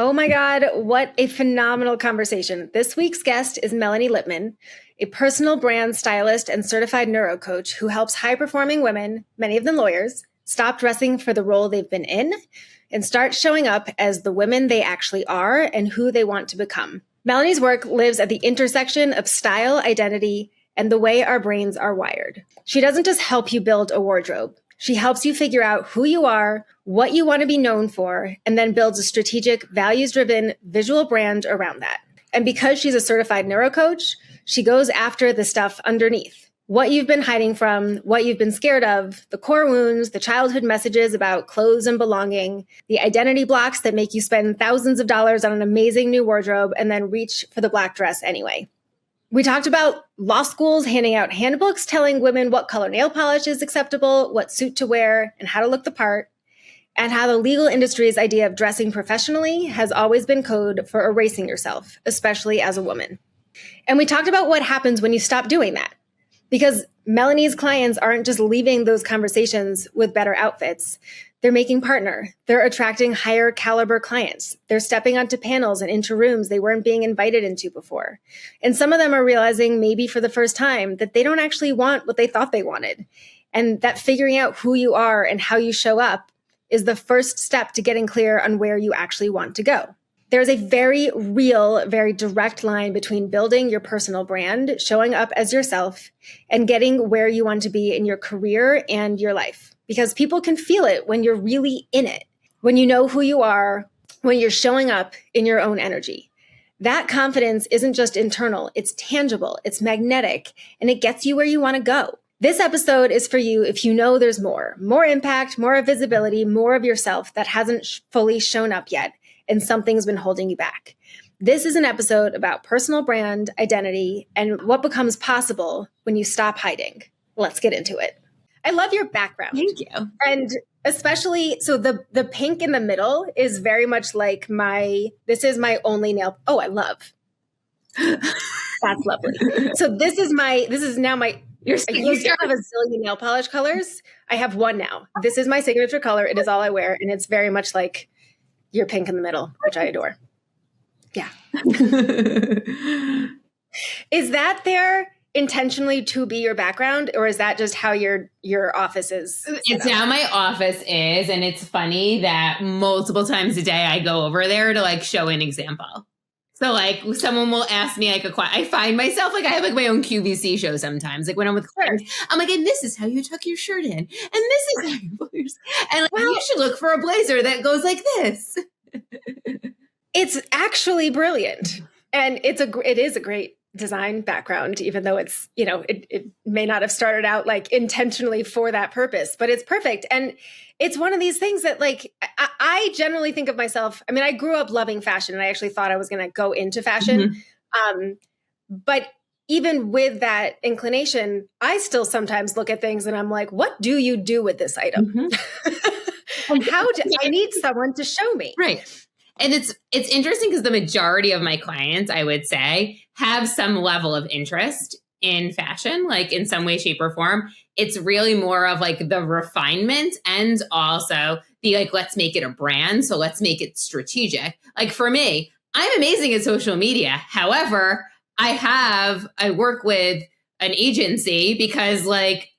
Oh my God, what a phenomenal conversation. This week's guest is Melanie Lippman, a personal brand stylist and certified neurocoach who helps high-performing women, many of them lawyers, stop dressing for the role they've been in and start showing up as the women they actually are and who they want to become. Melanie's work lives at the intersection of style, identity, and the way our brains are wired. She doesn't just help you build a wardrobe. She helps you figure out who you are, what you want to be known for, and then builds a strategic, values-driven visual brand around that. And because she's a certified neurocoach, she goes after the stuff underneath. What you've been hiding from, what you've been scared of, the core wounds, the childhood messages about clothes and belonging, the identity blocks that make you spend thousands of dollars on an amazing new wardrobe and then reach for the black dress anyway. We talked about law schools handing out handbooks telling women what color nail polish is acceptable, what suit to wear, and how to look the part, and how the legal industry's idea of dressing professionally has always been code for erasing yourself, especially as a woman. And we talked about what happens when you stop doing that. Because Melanie's clients aren't just leaving those conversations with better outfits. They're making partner. They're attracting higher caliber clients. They're stepping onto panels and into rooms they weren't being invited into before. And some of them are realizing maybe for the first time that they don't actually want what they thought they wanted. And that figuring out who you are and how you show up is the first step to getting clear on where you actually want to go. There's a very real, very direct line between building your personal brand, showing up as yourself, and getting where you want to be in your career and your life. Because people can feel it when you're really in it, when you know who you are, when you're showing up in your own energy. That confidence isn't just internal, it's tangible, it's magnetic, and it gets you where you want to go. This episode is for you if you know there's more impact, more visibility, more of yourself that hasn't fully shown up yet, and something's been holding you back. This is an episode about personal brand, identity, and what becomes possible when you stop hiding. Let's get into it. I love your background. Thank you. And especially, so the pink in the middle is very much like this is my only nail. Oh, I love. That's lovely. So this is now my, I used to have a zillion nail polish colors. I have one now. This is my signature color. It is all I wear. And it's very much like your pink in the middle, which I adore. Yeah. Is that there intentionally to be your background, or is that just how your office is? It's how my office is. And it's funny that multiple times a day I go over there to like show an example. So like someone will ask me like I find myself like I have like my own QVC show sometimes. Like when I'm with clients, I'm like, and this is how you tuck your shirt in. And this is how you put your, and like, you should look for a blazer that goes like this. It's actually brilliant. And it is a great design background, even though it's, it may not have started out like intentionally for that purpose, but it's perfect. And it's one of these things that like, I generally think of myself, I mean, I grew up loving fashion and I actually thought I was going to go into fashion. Mm-hmm. But even with that inclination, I still sometimes look at things and I'm like, what do you do with this item? Mm-hmm. I need someone to show me. Right. And it's interesting because the majority of my clients, I would say, have some level of interest in fashion, like in some way, shape, or form. It's really more of like the refinement and also the like, let's make it a brand. So let's make it strategic. Like for me, I'm amazing at social media. However, I work with an agency because like,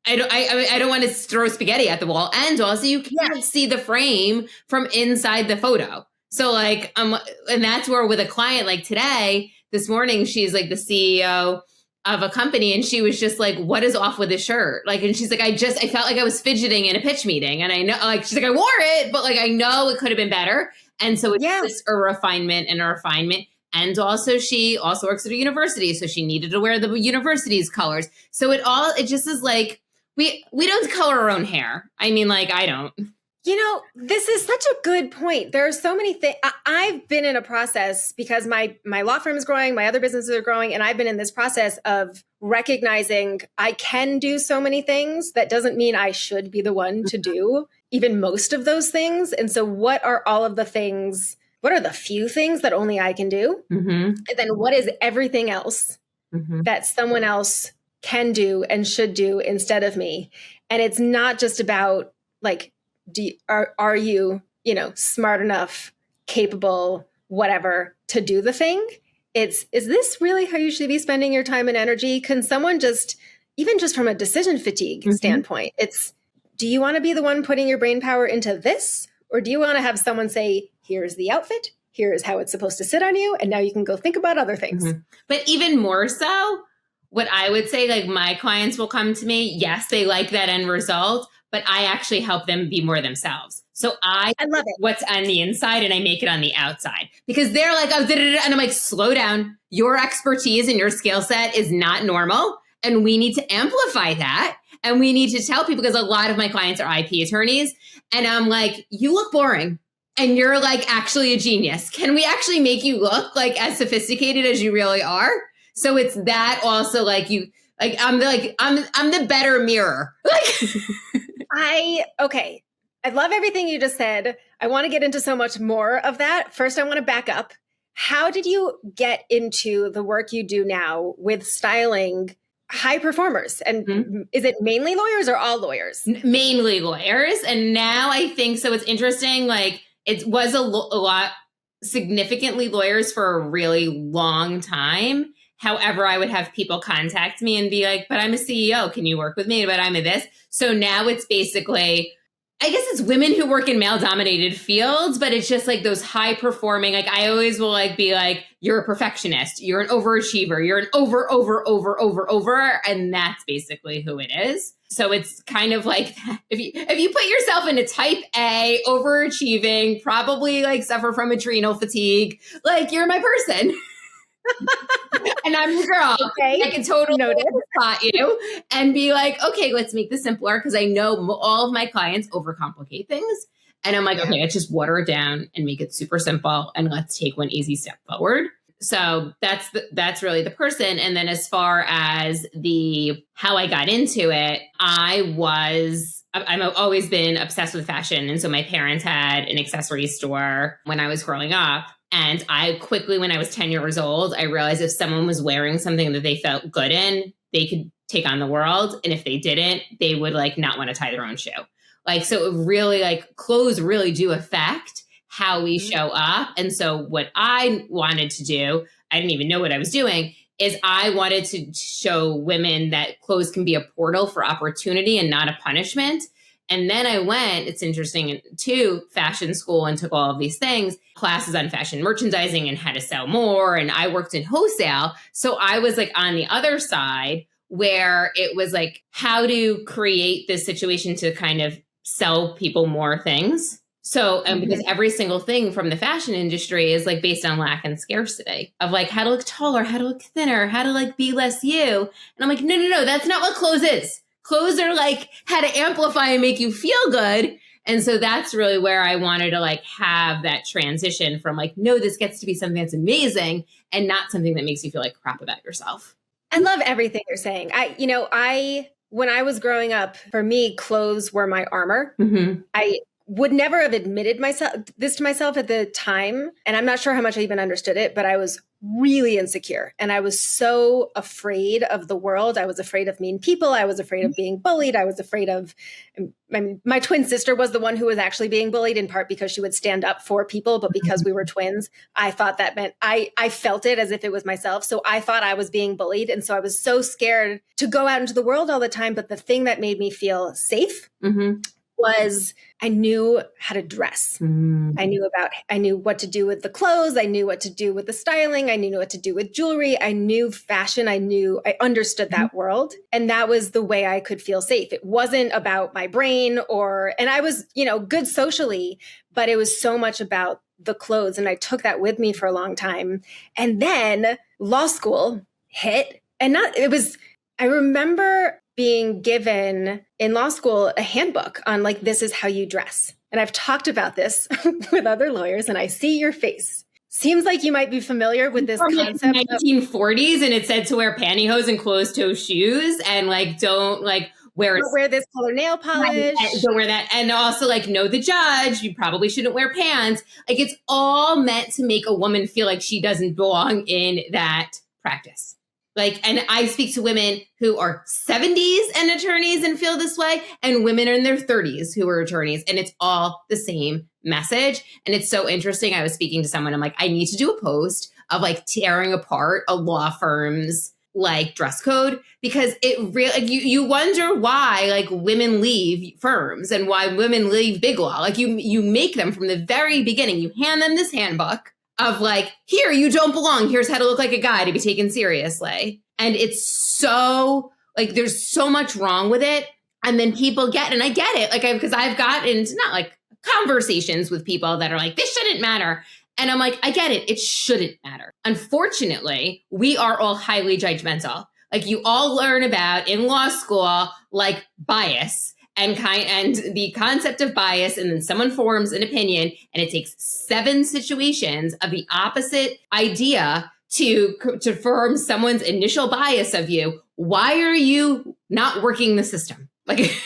I don't want to throw spaghetti at the wall. And also you can't see the frame from inside the photo. So like, and that's where with a client like today, this morning, she's like the CEO of a company. And she was just like, what is off with this shirt? Like, and she's like, I felt like I was fidgeting in a pitch meeting. And I know, like, she's like, I wore it, but like, I know it could have been better. And so it's just a refinement and a refinement. And also she also works at a university. So she needed to wear the university's colors. So it just is like, we don't color our own hair. I mean, like, I don't. This is such a good point. There are so many things. I've been in a process because my law firm is growing, my other businesses are growing, and I've been in this process of recognizing I can do so many things. That doesn't mean I should be the one to do even most of those things. And so what are all of the things? What are the few things that only I can do? Mm-hmm. And then what is everything else that someone else can do and should do instead of me? And it's not just about like, are you, smart enough, capable, whatever, to do the thing. Is this really how you should be spending your time and energy? Can someone just, even just from a decision fatigue standpoint, do you want to be the one putting your brain power into this? Or do you want to have someone say, here's the outfit, here's how it's supposed to sit on you, and now you can go think about other things. But even more so, what I would say, like my clients will come to me, yes, they like that end result, but I actually help them be more themselves. So I love it. What's on the inside and I make it on the outside, because they're like, oh, and I'm like, slow down. Your expertise and your skill set is not normal. And we need to amplify that. And we need to tell people, because a lot of my clients are IP attorneys. And I'm like, you look boring and you're like actually a genius. Can we actually make you look like as sophisticated as you really are? So it's that also like you, like, I'm the better mirror. Okay. I love everything you just said. I want to get into so much more of that. First, I want to back up. How did you get into the work you do now with styling high performers? And is it mainly lawyers or all lawyers? Mainly lawyers. And now I think, so it's interesting, like it was a lot, significantly lawyers for a really long time. However, I would have people contact me and be like, but I'm a CEO. Can you work with me? But I'm a this. So now it's basically, I guess it's women who work in male dominated fields, but it's just like those high performing, like I always will like be like, you're a perfectionist, you're an overachiever, you're an over. And that's basically who it is. So it's kind of like, if you put yourself in a type A, overachieving, probably like suffer from adrenal fatigue, like you're my person. And I'm your girl. Okay. I can totally spot you and be like, okay, let's make this simpler, because I know all of my clients overcomplicate things. And I'm like, okay, let's just water it down and make it super simple, and let's take one easy step forward. So that's really the person. And then as far as how I got into it, I've always been obsessed with fashion. And so my parents had an accessory store when I was growing up. And I quickly, when I was 10 years old, I realized if someone was wearing something that they felt good in, they could take on the world. And if they didn't, they would like not want to tie their own shoe. Like, so it really, like, clothes really do affect how we show up. And so what I wanted to do, I didn't even know what I was doing, is I wanted to show women that clothes can be a portal for opportunity and not a punishment. And then I went, it's interesting, to fashion school and took all of these things, classes on fashion merchandising and how to sell more. And I worked in wholesale. So I was like on the other side, where it was like, how to create this situation to kind of sell people more things. So, and because every single thing from the fashion industry is like based on lack and scarcity of like how to look taller, how to look thinner, how to like be less you. And I'm like, no, that's not what clothes is. Clothes are like how to amplify and make you feel good. And so that's really where I wanted to like have that transition from like, no, this gets to be something that's amazing and not something that makes you feel like crap about yourself. I love everything you're saying. When I was growing up, for me, clothes were my armor. I would never have admitted this to myself at the time. And I'm not sure how much I even understood it, but I was really insecure. And I was so afraid of the world. I was afraid of mean people. I was afraid of being bullied. I was afraid of, my twin sister was the one who was actually being bullied, in part because she would stand up for people. But because we were twins, I thought that meant I felt it as if it was myself. So I thought I was being bullied. And so I was so scared to go out into the world all the time. But the thing that made me feel safe was I knew how to dress. I knew what to do with the clothes. I knew what to do with the styling. I knew what to do with jewelry. I knew fashion. I understood that world. And that was the way I could feel safe. It wasn't about my brain and I was, good socially, but it was so much about the clothes. And I took that with me for a long time. And then law school hit, I remember being given in law school a handbook on like, this is how you dress. And I've talked about this with other lawyers, and I see your face. Seems like you might be familiar with this concept. Like 1940s, and it said to wear pantyhose and closed-toe shoes, and like don't wear this color nail polish. Don't wear that, and also like know the judge. You probably shouldn't wear pants. Like it's all meant to make a woman feel like she doesn't belong in that practice. Like, and I speak to women who are 70s and attorneys and feel this way, and women in their 30s who are attorneys, and it's all the same message. And it's so interesting. I was speaking to someone, I'm like, I need to do a post of like tearing apart a law firm's like dress code, because it really, like, you wonder why like women leave firms and why women leave big law. Like you make them from the very beginning, you hand them this handbook of like, here, you don't belong. Here's how to look like a guy to be taken seriously. And it's so like, there's so much wrong with it. And then people get, and I get it, like, because I've gotten into not like conversations with people that are like, this shouldn't matter. And I'm like, I get it. It shouldn't matter. Unfortunately, we are all highly judgmental. Like you all learn about in law school, like bias and the concept of bias. And then someone forms an opinion and it takes 7 situations of the opposite idea to form someone's initial bias of you. Why are you not working the system? Like,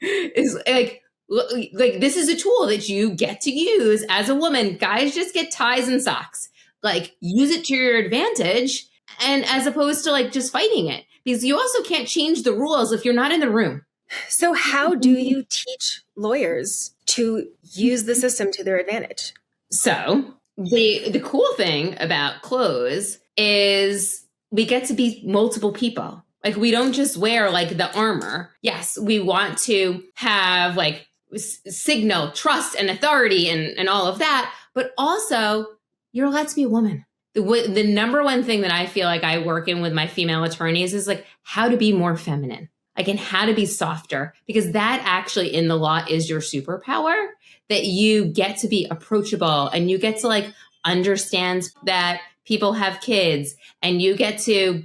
is like this is a tool that you get to use as a woman. Guys just get ties and socks. Like use it to your advantage, and as opposed to like just fighting it, because you also can't change the rules if you're not in the room. So how do you teach lawyers to use the system to their advantage? So the cool thing about clothes is we get to be multiple people. Like we don't just wear like the armor. Yes, we want to have like signal trust and authority and all of that, but also you're allowed to be a woman. The number one thing that I feel like I work in with my female attorneys is like how to be more feminine, like, and how to be softer, because that actually in the law is your superpower, that you get to be approachable and you get to like understand that people have kids, and you get to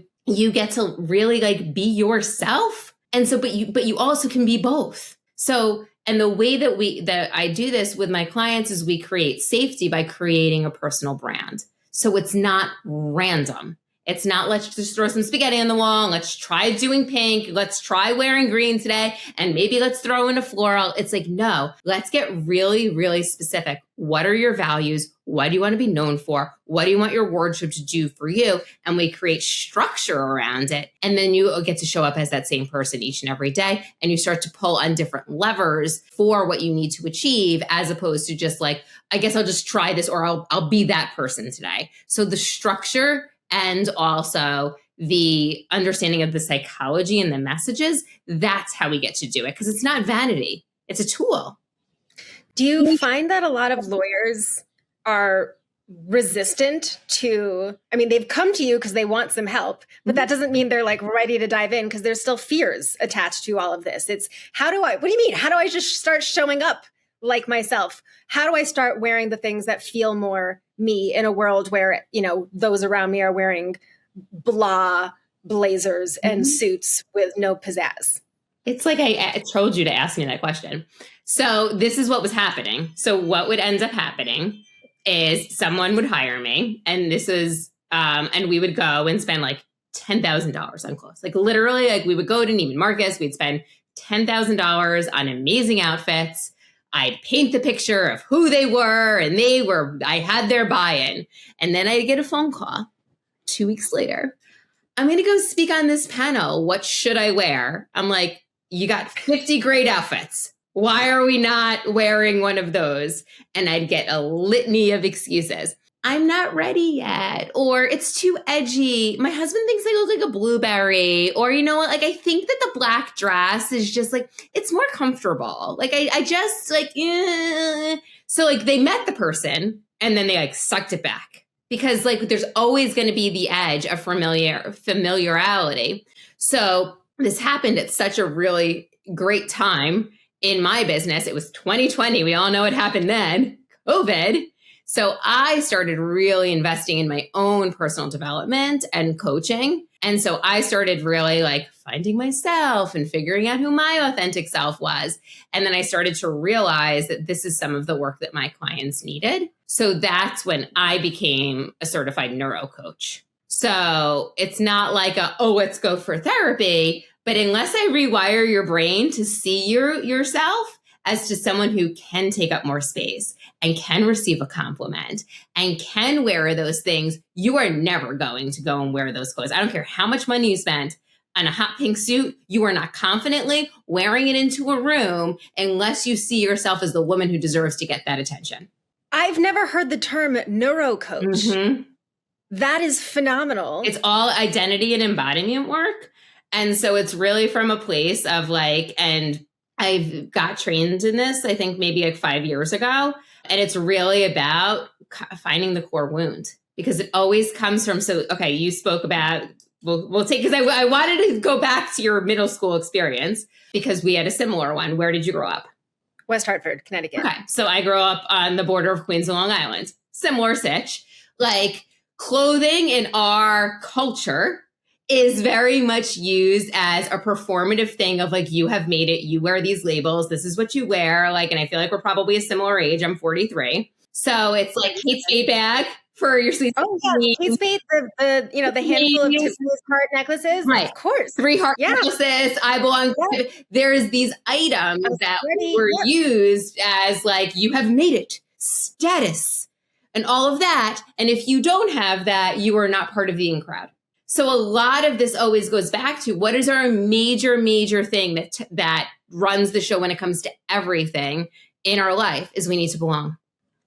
really like be yourself. And so, but you also can be both. So, and the way that I do this with my clients is we create safety by creating a personal brand. So it's not random. It's not, let's just throw some spaghetti on the wall. Let's try doing pink. Let's try wearing green today. And maybe let's throw in a floral. It's like, no, let's get really, really specific. What are your values? What do you want to be known for? What do you want your wardrobe to do for you? And we create structure around it. And then you get to show up as that same person each and every day. And you start to pull on different levers for what you need to achieve, as opposed to just like, I guess I'll just try this, or I'll be that person today. So the structure and also the understanding of the psychology and the messages, that's how we get to do it. Because it's not vanity. It's a tool. Do you find that a lot of lawyers are resistant to, I mean, they've come to you because they want some help, but that doesn't mean they're like ready to dive in, because there's still fears attached to all of this. It's what do you mean? How do I just start showing up like myself? How do I start wearing the things that feel more me in a world where, you know, those around me are wearing blah blazers and suits with no pizzazz? It's like I told you to ask me that question. So this is what was happening. So what would end up happening is someone would hire me, and this is, and we would go and spend like $10,000 on clothes. Like literally, like we would go to Neiman Marcus, we'd spend $10,000 on amazing outfits. I'd paint the picture of who they were, and I had their buy-in. And then I'd get a phone call 2 weeks later. I'm going to go speak on this panel. What should I wear? I'm like, you got 50 great outfits. Why are we not wearing one of those? And I'd get a litany of excuses. I'm not ready yet, or it's too edgy. My husband thinks I look like a blueberry, or you know what? Like, I think that the black dress is just like, it's more comfortable. Like, I just like, So like they met the person and then they like sucked it back, because like there's always going to be the edge of familiarity. So this happened at such a really great time in my business. It was 2020. We all know what happened then, COVID. So I started really investing in my own personal development and coaching. And so I started really like finding myself and figuring out who my authentic self was. And then I started to realize that this is some of the work that my clients needed. So that's when I became a certified neurocoach. So it's not like let's go for therapy, but unless I rewire your brain to see yourself as to someone who can take up more space and can receive a compliment and can wear those things, you are never going to go and wear those clothes. I don't care how much money you spent. and a hot pink suit, you are not confidently wearing it into a room unless you see yourself as the woman who deserves to get that attention. I've never heard the term neurocoach. Mm-hmm. That is phenomenal. It's all identity and embodiment work. And so it's really from a place of like, and I've got trained in this, I think maybe like 5 years ago. And it's really about finding the core wound, because it always comes from, so, okay, you spoke about, we'll take, because I wanted to go back to your middle school experience because we had a similar one. Where did you grow up? West Hartford, Connecticut. Okay. So I grew up on the border of Queens and Long Island. Similar sitch. Like clothing in our culture is very much used as a performative thing of like, you have made it, you wear these labels, this is what you wear. Like, and I feel like we're probably a similar age. I'm 43. So it's like Kate Spade bag for your sleeves. Oh yeah, Kate Spade, the handful of Tiffany's heart necklaces. Right. Of course. 3 heart necklaces. I belong. Yeah. There's these items that were used as like, you have made it, status, and all of that. And if you don't have that, you are not part of the in crowd. So a lot of this always goes back to what is our major thing that runs the show when it comes to everything in our life is we need to belong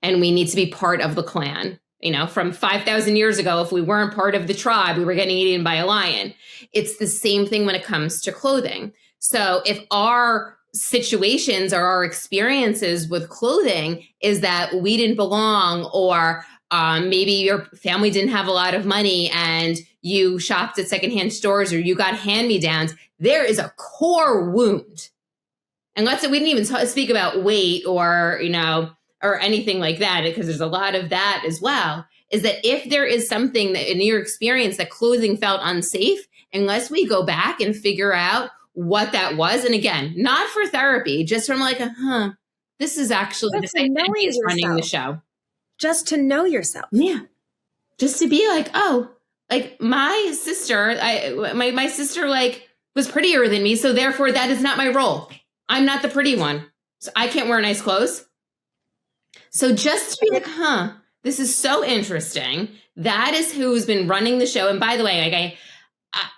and we need to be part of the clan. You know, from 5,000 years ago, if we weren't part of the tribe, we were getting eaten by a lion. It's the same thing when it comes to clothing. So if our situations or our experiences with clothing is that we didn't belong, or maybe your family didn't have a lot of money and you shopped at secondhand stores or you got hand-me-downs, there is a core wound. And we didn't even speak about weight or, you know, or anything like that, because there's a lot of that as well, is that if there is something that in your experience that clothing felt unsafe, unless we go back and figure out what that was, and again, not for therapy, just from like, this is actually this identity is running the show. Just to know yourself. Yeah. Just to be like, oh, like my sister, my sister like was prettier than me. So therefore that is not my role. I'm not the pretty one. So I can't wear nice clothes. So just to be like, this is so interesting. That is who's been running the show. And by the way, like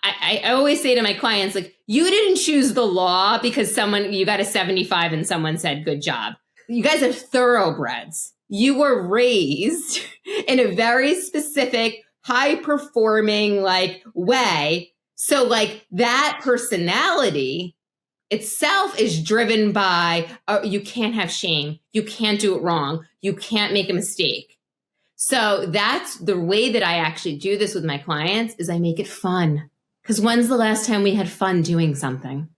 I always say to my clients, like, you didn't choose the law because you got a 75 and someone said, good job. You guys are thoroughbreds. You were raised in a very specific, high performing like way. So like that personality itself is driven by, you can't have shame. You can't do it wrong. You can't make a mistake. So that's the way that I actually do this with my clients, is I make it fun. Because when's the last time we had fun doing something?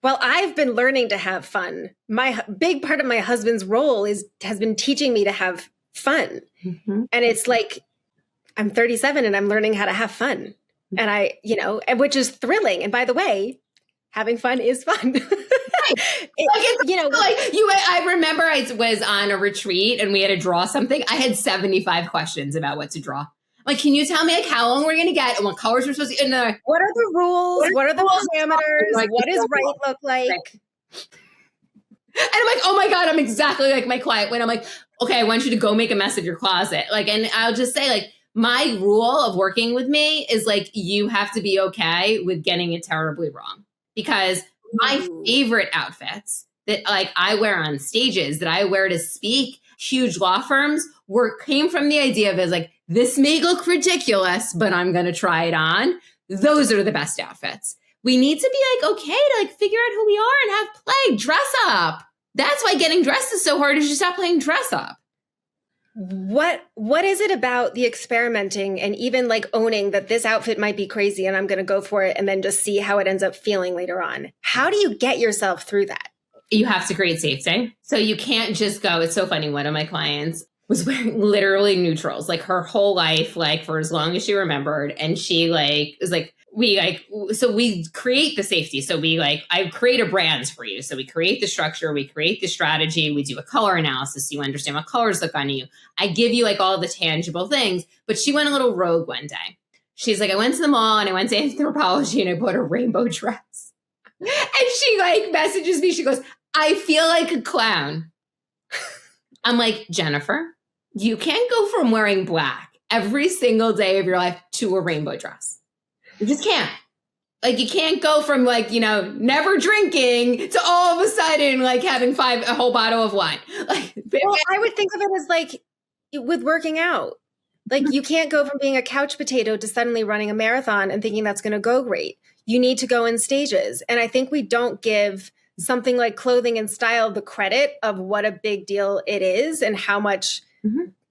Well, I've been learning to have fun. My big part of my husband's role has been teaching me to have fun. Mm-hmm. And it's like, I'm 37 and I'm learning how to have fun. Mm-hmm. And which is thrilling. And by the way, having fun is fun. I remember I was on a retreat and we had to draw something. I had 75 questions about what to draw. Like, can you tell me like how long we're going to get and what colors we're supposed to? What are the rules? What are the parameters? Like, what does right look like? And I'm like, oh my God, I'm exactly like my client when I'm like, okay, I want you to go make a mess of your closet. Like, and I'll just say like, my rule of working with me is like, you have to be okay with getting it terribly wrong. Because my favorite outfits that like I wear on stages, that I wear to speak, huge law firms, came from the idea of like, this may look ridiculous, but I'm going to try it on. Those are the best outfits. We need to be like, okay, to like figure out who we are and have play, dress up. That's why getting dressed is so hard, is you stop playing dress up. What is it about the experimenting and even like owning that this outfit might be crazy and I'm going to go for it and then just see how it ends up feeling later on? How do you get yourself through that? You have to create safety. So you can't just go. It's so funny. One of my clients was wearing literally neutrals, like her whole life, like for as long as she remembered. And she like is like, we create the safety. So I create a brands for you. So we create the structure, we create the strategy, we do a color analysis. So you understand what colors look on you. I give you like all the tangible things, but she went a little rogue one day. She's like, I went to the mall and I went to Anthropologie and I bought a rainbow dress. And she like messages me. She goes, I feel like a clown. I'm like, Jennifer, you can't go from wearing black every single day of your life to a rainbow dress. You just can't. Like, you can't go from like, never drinking to all of a sudden like having a whole bottle of wine. Like, well, I would think of it as like with working out. Like, you can't go from being a couch potato to suddenly running a marathon and thinking that's going to go great. You need to go in stages. And I think we don't give something like clothing and style the credit of what a big deal it is and how much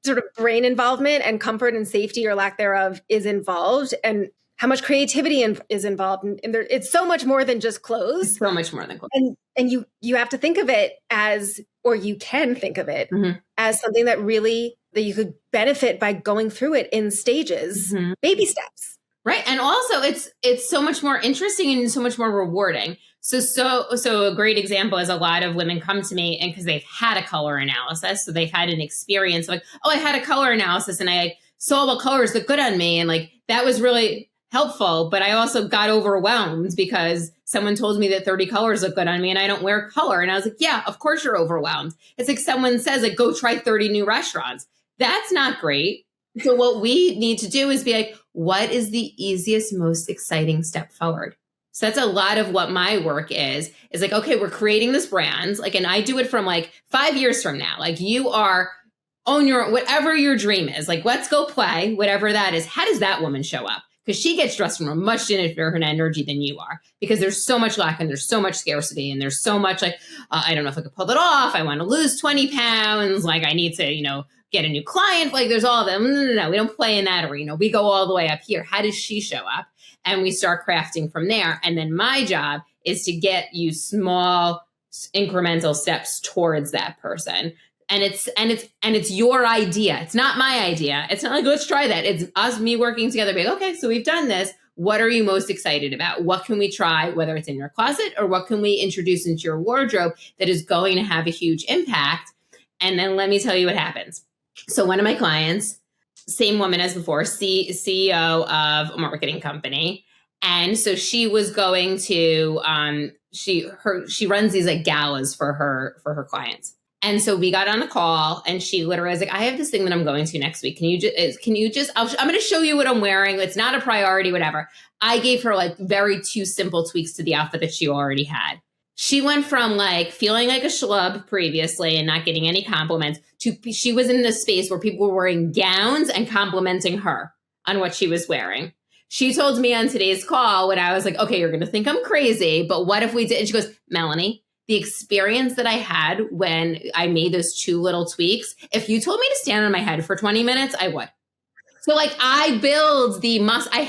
sort of brain involvement and comfort and safety or lack thereof is involved, and how much creativity is involved. And it's so much more than just clothes. It's so much more than clothes. And you have to think of it as, or you can think of it as something that you could benefit by going through it in stages, baby steps. Right. And also it's so much more interesting and so much more rewarding. So a great example is a lot of women come to me and because they've had a color analysis. So they've had an experience like, oh, I had a color analysis and I saw what colors look good on me. And like, that was really helpful. But I also got overwhelmed because someone told me that 30 colors look good on me and I don't wear color. And I was like, yeah, of course you're overwhelmed. It's like someone says like, go try 30 new restaurants. That's not great. So what we need to do is be like, what is the easiest, most exciting step forward? So that's a lot of what my work is like, okay, we're creating this brand. Like, and I do it from like 5 years from now. Like, you are on your, whatever your dream is, like, let's go play, whatever that is. How does that woman show up? Because she gets dressed from a much different energy than you are, because there's so much lack and there's so much scarcity and there's so much like, I don't know if I could pull it off. I want to lose 20 pounds. Like, I need to, get a new client. Like, there's all of them. No, we don't play in that arena. We go all the way up here. How does she show up? And we start crafting from there. And then my job is to get you small incremental steps towards that person. And it's your idea. It's not my idea. It's not like, let's try that. It's me working together. Being, okay, so we've done this. What are you most excited about? What can we try, whether it's in your closet or what can we introduce into your wardrobe that is going to have a huge impact? And then let me tell you what happens. So one of my clients, same woman as before, CEO of a marketing company. And so she was going to, she runs these like galas for her clients. And so we got on a call and she literally was like, I have this thing that I'm going to next week. I'm going to show you what I'm wearing. It's not a priority, whatever. I gave her like two simple tweaks to the outfit that she already had. She went from like feeling like a schlub previously and not getting any compliments to she was in this space where people were wearing gowns and complimenting her on what she was wearing. She told me on today's call when I was like, okay, you're going to think I'm crazy, but what if we did? And she goes, Melanie, the experience that I had when I made those 2 little tweaks, if you told me to stand on my head for 20 minutes, I would. So like I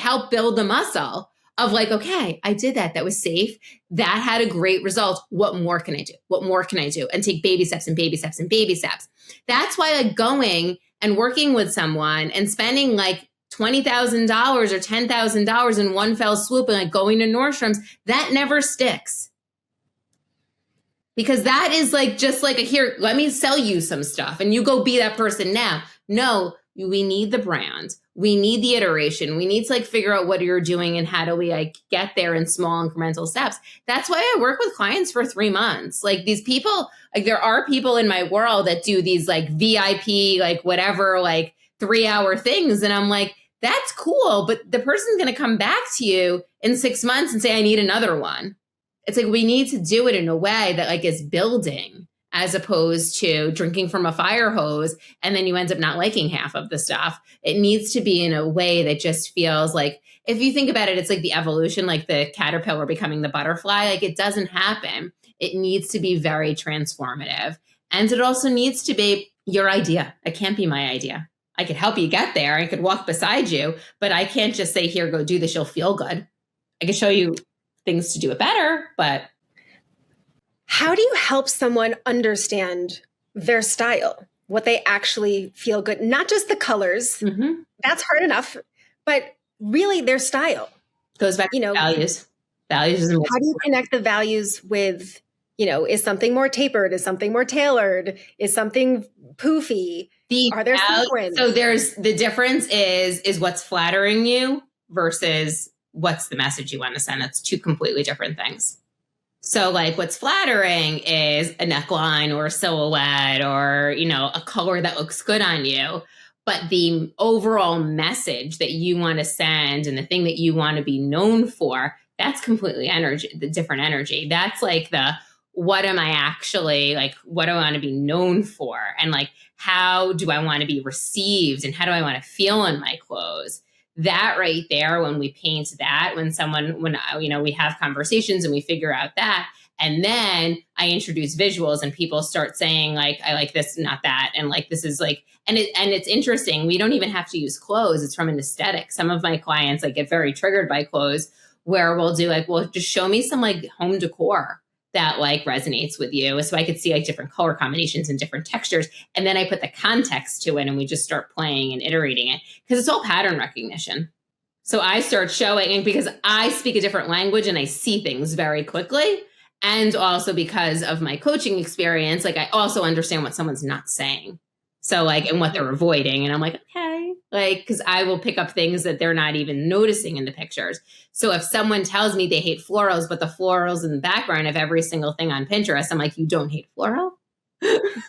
help build the muscle of like, okay, I did that. That was safe. That had a great result. What more can I do? What more can I do? And take baby steps and baby steps and baby steps. That's why like going and working with someone and spending like $20,000 or $10,000 in one fell swoop and like going to Nordstrom's, that never sticks. Because that is like, just like here, let me sell you some stuff and you go be that person now. No, we need the brand. We need the iteration. We need to like figure out what you're doing and how do we like get there in small incremental steps. That's why I work with clients for 3 months. Like these people, like there are people in my world that do these like VIP, like whatever, like 3-hour things. And I'm like, that's cool. But the person's going to come back to you in 6 months and say, I need another one. It's like, we need to do it in a way that like is building, as opposed to drinking from a fire hose and then you end up not liking half of the stuff. It needs to be in a way that just feels like, if you think about it, it's like the evolution, like the caterpillar becoming the butterfly. Like it doesn't happen. It needs to be very transformative. And it also needs to be your idea. It can't be my idea. I could help you get there. I could walk beside you, but I can't just say, here, go do this. You'll feel good. I can show you things to do it better, but how do you help someone understand their style, what they actually feel good? Not just the colors. Mm-hmm. That's hard enough, but really their style. Goes back to values. Values is how do you connect the values with, is something more tapered? Is something more tailored? Is something poofy? Are there sequins? So there's the difference is what's flattering you versus what's the message you want to send. It's 2 completely different things. So like what's flattering is a neckline or a silhouette or, a color that looks good on you. but the overall message that you want to send and the thing that you want to be known for, that's completely the different energy. That's like what am I actually, like, what do I want to be known for? And like, how do I want to be received? And how do I want to feel in my clothes? That right there, when we paint that, we have conversations and we figure out that, and then I introduce visuals and people start saying like, I like this, not that. And like, this is like, and it's interesting. We don't even have to use clothes. It's from an aesthetic. Some of my clients like get very triggered by clothes, where we'll do like, well, just show me some like home decor that like resonates with you. So I could see like different color combinations and different textures. And then I put the context to it and we just start playing and iterating it, because it's all pattern recognition. So I start showing, and because I speak a different language and I see things very quickly. And also because of my coaching experience, like I also understand what someone's not saying. So like, and what they're avoiding. And I'm like, okay, like, because I will pick up things that they're not even noticing in the pictures. So if someone tells me they hate florals, but the florals in the background of every single thing on Pinterest, I'm like, you don't hate floral?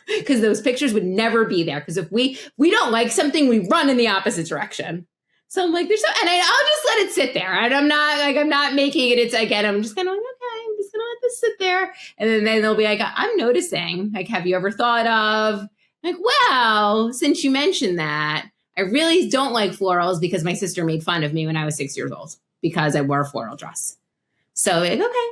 Because those pictures would never be there. Because if we don't like something, we run in the opposite direction. So I'm like, I'll just let it sit there. And I'm not making it. It's again, I'm just kind of like, okay, I'm just going to let this sit there. And then they'll be like, I'm noticing, like, have you ever thought of, like, well, since you mentioned that, I really don't like florals because my sister made fun of me when I was 6 years old because I wore a floral dress. So like, okay,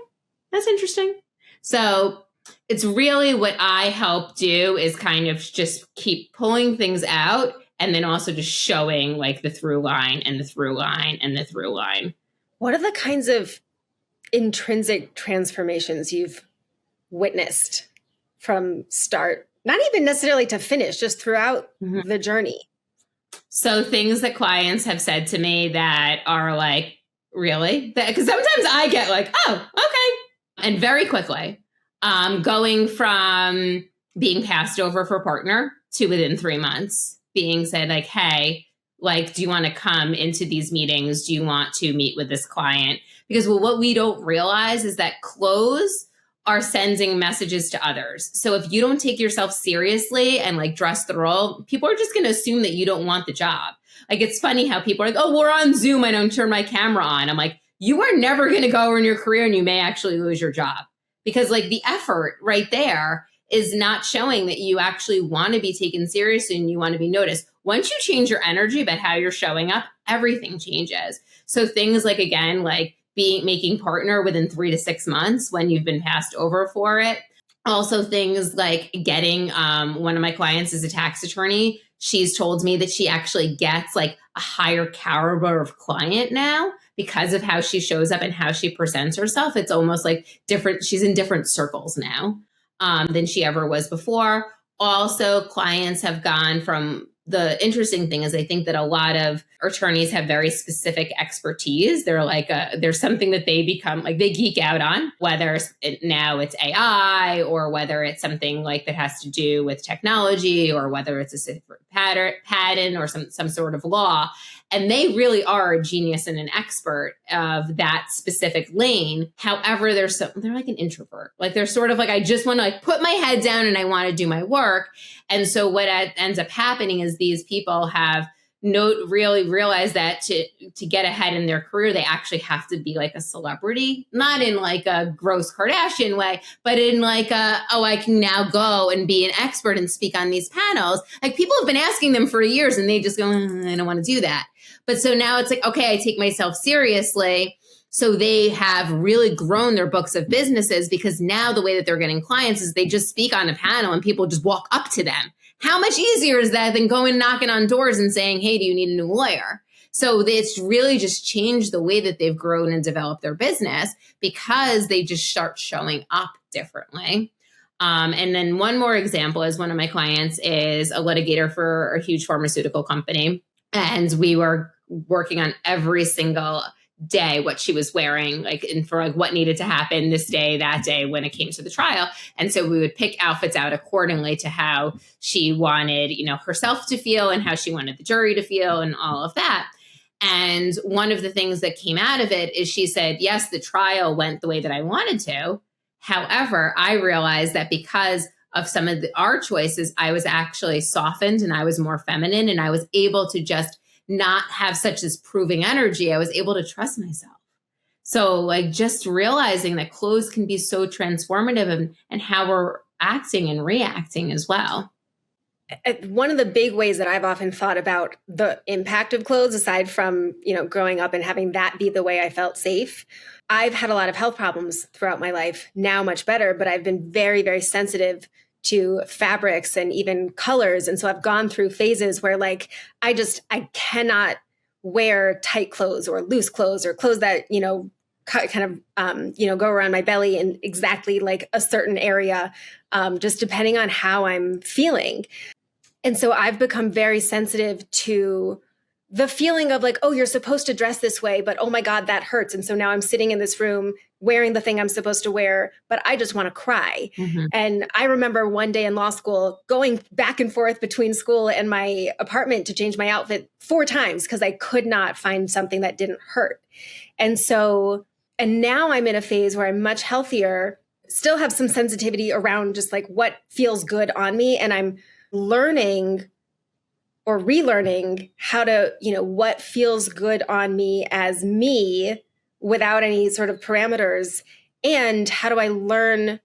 that's interesting. So it's really what I help do is kind of just keep pulling things out, and then also just showing like the through line and the through line and the through line. What are the kinds of intrinsic transformations you've witnessed from start, not even necessarily to finish, just throughout the journey? So things that clients have said to me that are like, really? Because sometimes I get like, oh, okay. And very quickly, going from being passed over for partner to within 3 months being said like, hey, like, do you want to come into these meetings? Do you want to meet with this client? Because what we don't realize is that clothes are sending messages to others. So if you don't take yourself seriously and like dress the role, people are just going to assume that you don't want the job. Like, it's funny how people are like, oh, we're on Zoom, I don't turn my camera on. I'm like, you are never going to go in your career and you may actually lose your job, because like the effort right there is not showing that you actually want to be taken seriously and you want to be noticed. Once you change your energy about how you're showing up, everything changes. So things like, again, like making partner within 3 to 6 months when you've been passed over for it. Also things like getting, one of my clients is a tax attorney. She's told me that she actually gets like a higher caliber of client now because of how she shows up and how she presents herself. It's almost like different. She's in different circles now than she ever was before. Also, clients have gone from, the interesting thing is I think that a lot of attorneys have very specific expertise. They're like, there's something that they become like, they geek out on, whether now it's AI or whether it's something like that has to do with technology or whether it's a patent or some sort of law. And they really are a genius and an expert of that specific lane. However, they're like an introvert. Like they're sort of like, I just want to like put my head down and I want to do my work. And so what ends up happening is these people have really realized that to get ahead in their career, they actually have to be like a celebrity, not in like a gross Kardashian way, but in like I can now go and be an expert and speak on these panels. Like people have been asking them for years and they just go, I don't want to do that. But so now it's like, okay, I take myself seriously. So they have really grown their books of businesses because now the way that they're getting clients is they just speak on a panel and people just walk up to them. How much easier is that than going knocking on doors and saying, hey, do you need a new lawyer? So it's really just changed the way that they've grown and developed their business because they just start showing up differently. And then one more example is one of my clients is a litigator for a huge pharmaceutical company. And we were working on every single day what she was wearing, like, and for like what needed to happen this day, that day when it came to the trial. And so we would pick outfits out accordingly to how she wanted, herself to feel and how she wanted the jury to feel and all of that. And one of the things that came out of it is she said, yes, the trial went the way that I wanted to. However, I realized that because of some of our choices, I was actually softened and I was more feminine, and I was able to just not have such this proving energy. I was able to trust myself. So like just realizing that clothes can be so transformative and how we're acting and reacting as well. One of the big ways that I've often thought about the impact of clothes, aside from, growing up and having that be the way I felt safe, I've had a lot of health problems throughout my life, now much better, but I've been very, very sensitive to fabrics and even colors. And so I've gone through phases where like, I cannot wear tight clothes or loose clothes or clothes that, kind of, go around my belly in exactly like a certain area, just depending on how I'm feeling. And so I've become very sensitive to the feeling of like, oh, you're supposed to dress this way, but oh my God, that hurts. And so now I'm sitting in this room wearing the thing I'm supposed to wear, but I just want to cry. Mm-hmm. And I remember one day in law school going back and forth between school and my apartment to change my outfit 4 times because I could not find something that didn't hurt. And now I'm in a phase where I'm much healthier, still have some sensitivity around just like what feels good on me. And I'm learning or relearning how to, what feels good on me as me without any sort of parameters. And how do I learn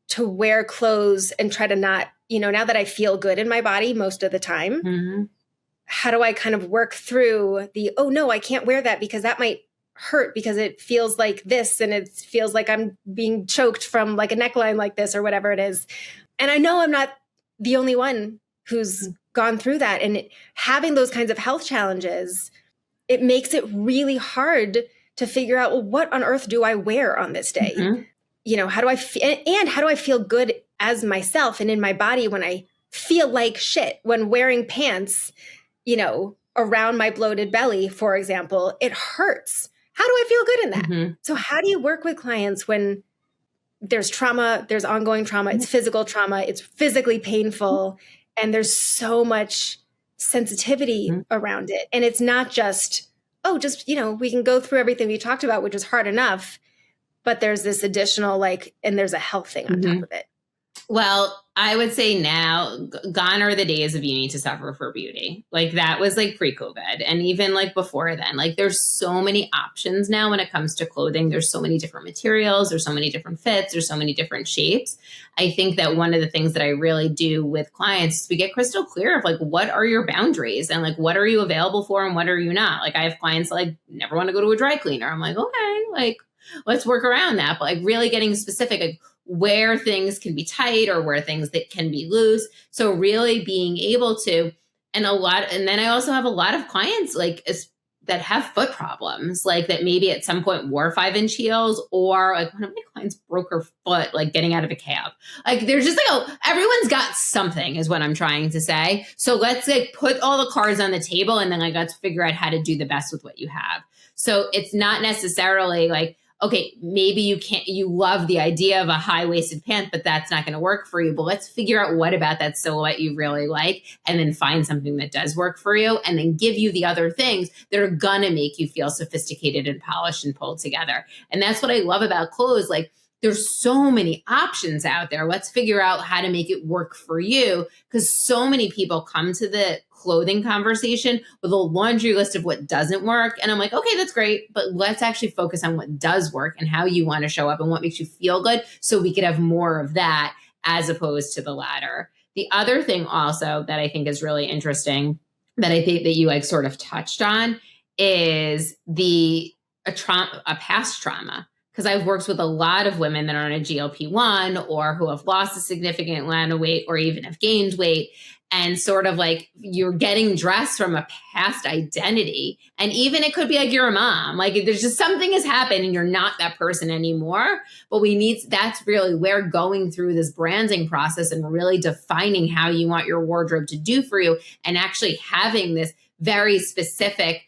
to wear clothes and try to not, now that I feel good in my body most of the time, mm-hmm. How do I kind of work through oh no, I can't wear that because that might hurt because it feels like this and it feels like I'm being choked from like a neckline like this or whatever it is. And I know I'm not the only one who's gone through that. And having those kinds of health challenges, it makes it really hard to figure out, well, what on earth do I wear on this day? Mm-hmm. How do I how do I feel good as myself and in my body when I feel like shit, when wearing pants, around my bloated belly, for example, it hurts. How do I feel good in that? Mm-hmm. So how do you work with clients when there's trauma, there's ongoing trauma, it's physical trauma, it's physically painful, and there's so much sensitivity around it. And it's not just, we can go through everything we talked about, which is hard enough, but there's this additional and there's a health thing on top of it. Well, I would say now gone are the days of you need to suffer for beauty. Like that was like pre-COVID. And even like before then, like there's so many options now when it comes to clothing. There's so many different materials. There's so many different fits. There's so many different shapes. I think that one of the things that I really do with clients is we get crystal clear of like, what are your boundaries and like, what are you available for and what are you not? Like I have clients that like never want to go to a dry cleaner. I'm like, okay, like let's work around that. But like really getting specific, like where things can be tight or where things that can be loose. So really being able to, and then I also have a lot of clients that have foot problems, like that maybe at some point wore 5-inch heels, or like one of my clients broke her foot, like getting out of a cab. Like there's just everyone's got something is what I'm trying to say. So let's like put all the cards on the table and then like, let's figure out how to do the best with what you have. So it's not necessarily like, okay, maybe you love the idea of a high-waisted pant, but that's not going to work for you. But let's figure out what about that silhouette you really like, and then find something that does work for you, and then give you the other things that are going to make you feel sophisticated and polished and pulled together. And that's what I love about clothes. Like there's so many options out there. Let's figure out how to make it work for you, because so many people come to the clothing conversation with a laundry list of what doesn't work. And I'm like, okay, that's great, but let's actually focus on what does work and how you want to show up and what makes you feel good, so we could have more of that as opposed to the latter. The other thing also that I think is really interesting that I think that you like sort of touched on is a past trauma. Because I've worked with a lot of women that are on a GLP-1 or who have lost a significant amount of weight or even have gained weight. And sort of like you're getting dressed from a past identity. And even it could be like you're a mom. Like there's just something has happened and you're not that person anymore. But that's really where going through this branding process and really defining how you want your wardrobe to do for you, and actually having this very specific,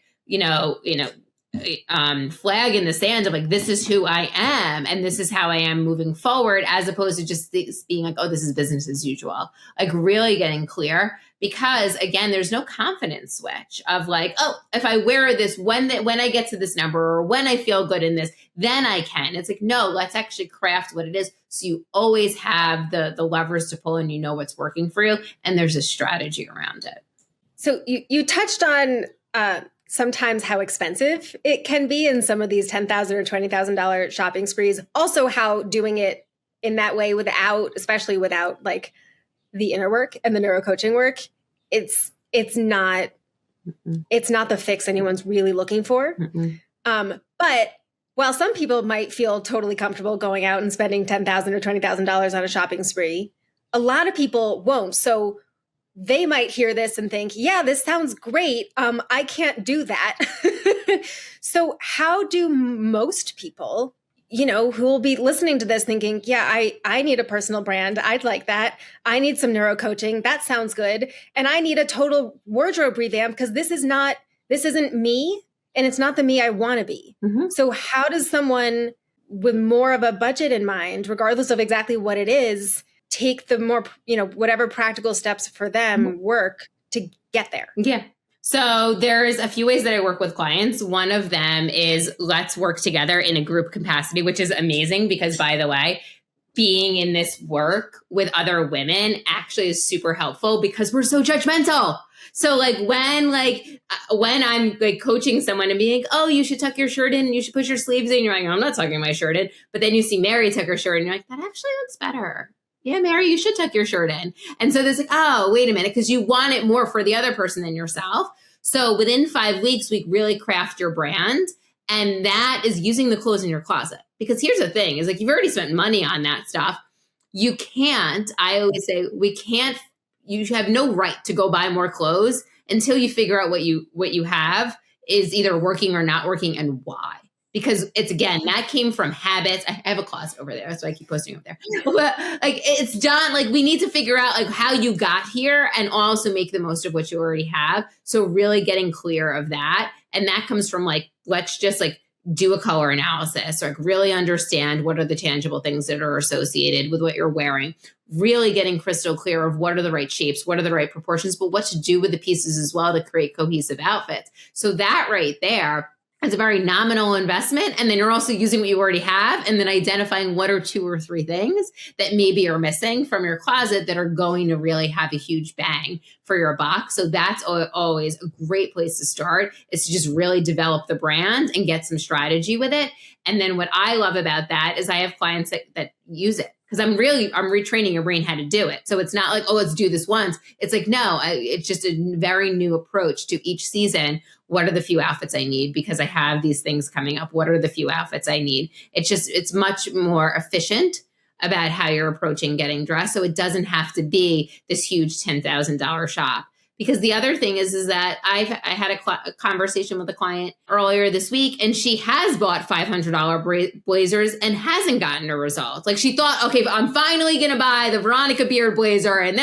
flag in the sand of like, this is who I am and this is how I am moving forward, as opposed to just being like, oh, this is business as usual. Like really getting clear. because again, there's no confidence switch of like, oh, if I wear this, when I get to this number or when I feel good in this, then I can. It's like, no, let's actually craft what it is. So you always have the levers to pull and you know what's working for you. And there's a strategy around it. So you touched on sometimes how expensive it can be in some of these $10,000 or $20,000 shopping sprees. Also how doing it in that way especially without like the inner work and the neurocoaching work, it's not the fix anyone's really looking for. But while some people might feel totally comfortable going out and spending $10,000 or $20,000 on a shopping spree, a lot of people won't. So they might hear this and think, yeah, this sounds great. I can't do that. So how do most people, who will be listening to this thinking, yeah, I need a personal brand. I'd like that. I need some neurocoaching. That sounds good. And I need a total wardrobe revamp because this isn't me. And it's not the me I want to be. So how does someone with more of a budget in mind, regardless of exactly what it is, take the more, whatever practical steps for them work to get there? Yeah. So there's a few ways that I work with clients. One of them is let's work together in a group capacity, which is amazing because, by the way, being in this work with other women actually is super helpful because we're so judgmental. So when I'm like coaching someone and being like, oh, you should tuck your shirt in and you should push your sleeves in. You're like, I'm not tucking my shirt in. But then you see Mary tuck her shirt and you're like, that actually looks better. Yeah, Mary, you should tuck your shirt in. And so there's like, oh, wait a minute, because you want it more for the other person than yourself. So within 5 weeks, we really craft your brand. And that is using the clothes in your closet. Because here's the thing is like, you've already spent money on that stuff. I always say, you have no right to go buy more clothes until you figure out what you have is either working or not working and why. Because it's, again, that came from habits. I have a closet over there. That's why I keep posting up there. But like, it's done. Like, we need to figure out like how you got here and also make the most of what you already have. So really getting clear of that. And that comes from like, let's just like do a color analysis or like really understand what are the tangible things that are associated with what you're wearing. Really getting crystal clear of what are the right shapes, what are the right proportions, but what to do with the pieces as well to create cohesive outfits. So that right there, it's a very nominal investment. And then you're also using what you already have and then identifying what are 2 or 3 things that maybe are missing from your closet that are going to really have a huge bang for your buck. So that's always a great place to start, is to just really develop the brand and get some strategy with it. And then what I love about that is I have clients that use it. Because I'm retraining your brain how to do it. So it's not like, oh, let's do this once. It's like, no, it's just a very new approach to each season. What are the few outfits I need? Because I have these things coming up. What are the few outfits I need? It's much more efficient about how you're approaching getting dressed. So it doesn't have to be this huge $10,000 shop. Because the other thing is that I had a conversation with a client earlier this week, and she has bought $500 blazers and hasn't gotten a result. Like, she thought, okay, I'm finally going to buy the Veronica Beard blazer. And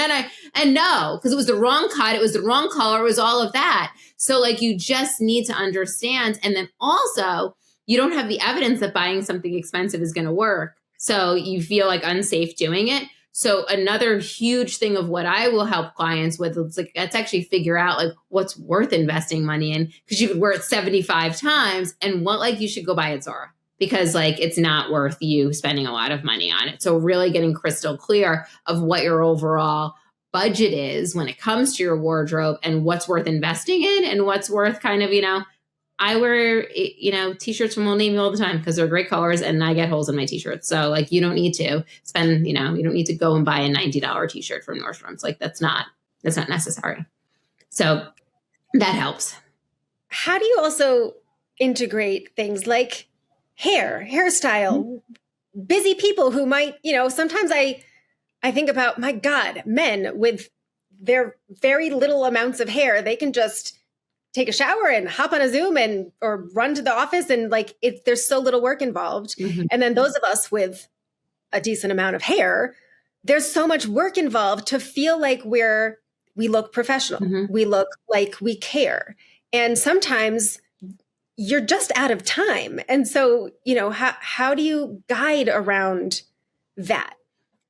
no, because it was the wrong cut. It was the wrong color. It was all of that. So like, you just need to understand. And then also, you don't have the evidence that buying something expensive is going to work. So you feel like unsafe doing it. So another huge thing of what I will help clients with, it's like, let's actually figure out like what's worth investing money in, because you could wear it 75 times and what like you should go buy at Zara, because like it's not worth you spending a lot of money on it. So really getting crystal clear of what your overall budget is when it comes to your wardrobe and what's worth investing in and what's worth kind of, I wear, t-shirts from Old Navy all the time because they're great colors and I get holes in my t-shirts. So like, you don't need to spend, you don't need to go and buy a $90 t-shirt from Nordstrom's. Like that's not necessary. So that helps. How do you also integrate things like hairstyle, busy people who might, sometimes I think about, my God, men with their very little amounts of hair, they can just take a shower and hop on a Zoom or run to the office. And like, there's so little work involved. Mm-hmm. And then those of us with a decent amount of hair, there's so much work involved to feel like we look professional. Mm-hmm. We look like we care. And sometimes you're just out of time. And so, how do you guide around that?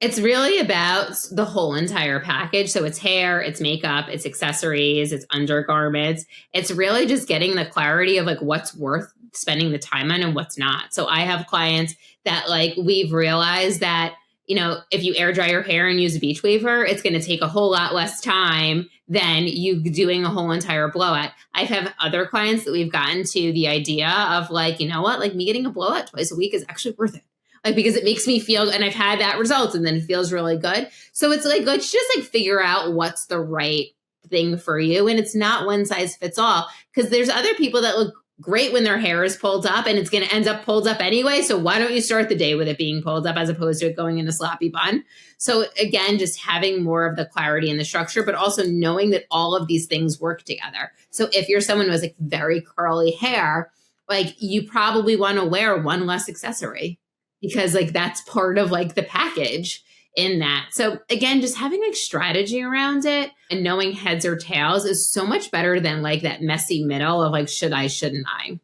It's really about the whole entire package. So it's hair, it's makeup, it's accessories, it's undergarments. It's really just getting the clarity of like what's worth spending the time on and what's not. So I have clients that like we've realized that, you know, if you air dry your hair and use a beach waver, it's going to take a whole lot less time than you doing a whole entire blowout. I've had other clients that we've gotten to the idea of like, you know what, like me getting a blowout twice a week is actually worth it. Like, because it makes me feel, and I've had that result and then it feels really good. So it's like, let's just like figure out what's the right thing for you. And it's not one size fits all, because there's other people that look great when their hair is pulled up and it's going to end up pulled up anyway. So why don't you start the day with it being pulled up as opposed to it going in a sloppy bun? So again, just having more of the clarity and the structure, but also knowing that all of these things work together. So if you're someone who has like very curly hair, like you probably want to wear one less accessory, because like that's part of like the package in that. So again, just having like strategy around it and knowing heads or tails is so much better than like that messy middle of like, should I, shouldn't I?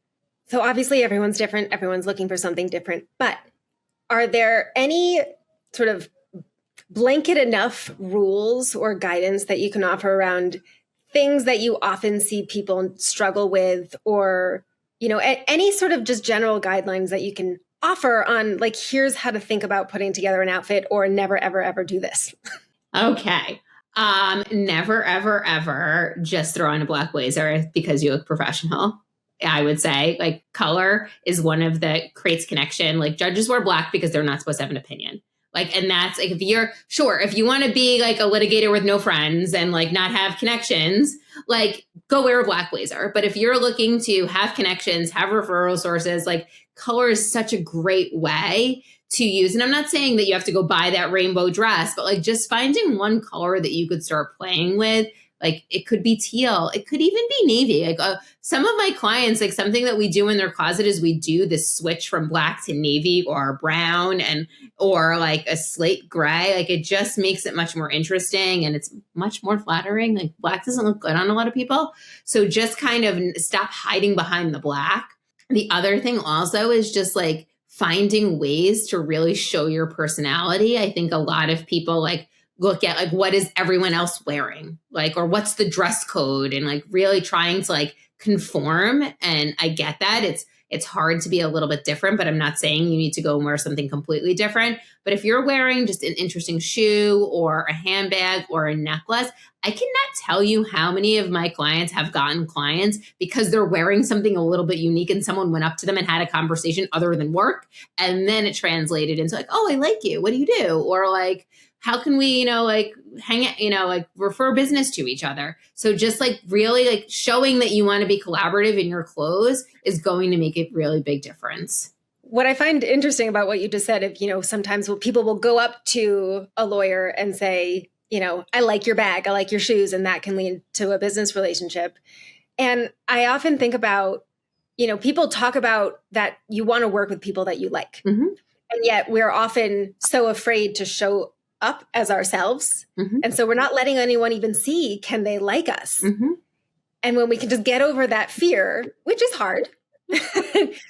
So obviously everyone's different. Everyone's looking for something different. But are there any sort of blanket enough rules or guidance that you can offer around things that you often see people struggle with, or, you know, any sort of just general guidelines that you can offer on like, here's how to think about putting together an outfit, or never, ever, ever do this? Okay. Never, ever, ever just throw on a black blazer because you look professional. I would say like color is one of the creates connection. Like judges wear black because they're not supposed to have an opinion. Like, and that's like, if you're sure, if you want to be like a litigator with no friends and like not have connections, like go wear a black blazer. But if you're looking to have connections, have referral sources, like color is such a great way to use. And I'm not saying that you have to go buy that rainbow dress, but like just finding one color that you could start playing with. Like it could be teal. It could even be navy. Like some of my clients, like something that we do in their closet is we do this switch from black to navy or brown or like a slate gray. Like it just makes it much more interesting and it's much more flattering. Like black doesn't look good on a lot of people. So just kind of stop hiding behind the black. The other thing also is just like finding ways to really show your personality. I think a lot of people like look at like, what is everyone else wearing? Like, or what's the dress code, and like really trying to like conform. And I get that it's hard to be a little bit different, but I'm not saying you need to go and wear something completely different. But if you're wearing just an interesting shoe or a handbag or a necklace, I cannot tell you how many of my clients have gotten clients because they're wearing something a little bit unique and someone went up to them and had a conversation other than work. And then it translated into like, oh, I like you. What do you do? Or like, how can we, you know, like hang it, you know, like refer business to each other. So just like really like showing that you want to be collaborative in your clothes is going to make a really big difference. What I find interesting about what you just said, if, you know, sometimes people will go up to a lawyer and say, you know, I like your bag, I like your shoes, and that can lead to a business relationship. And I often think about, you know, people talk about that you want to work with people that you like. Mm-hmm. And yet we're often so afraid to show up as ourselves. Mm-hmm. And so we're not letting anyone even see, can they like us? Mm-hmm. And when we can just get over that fear, which is hard.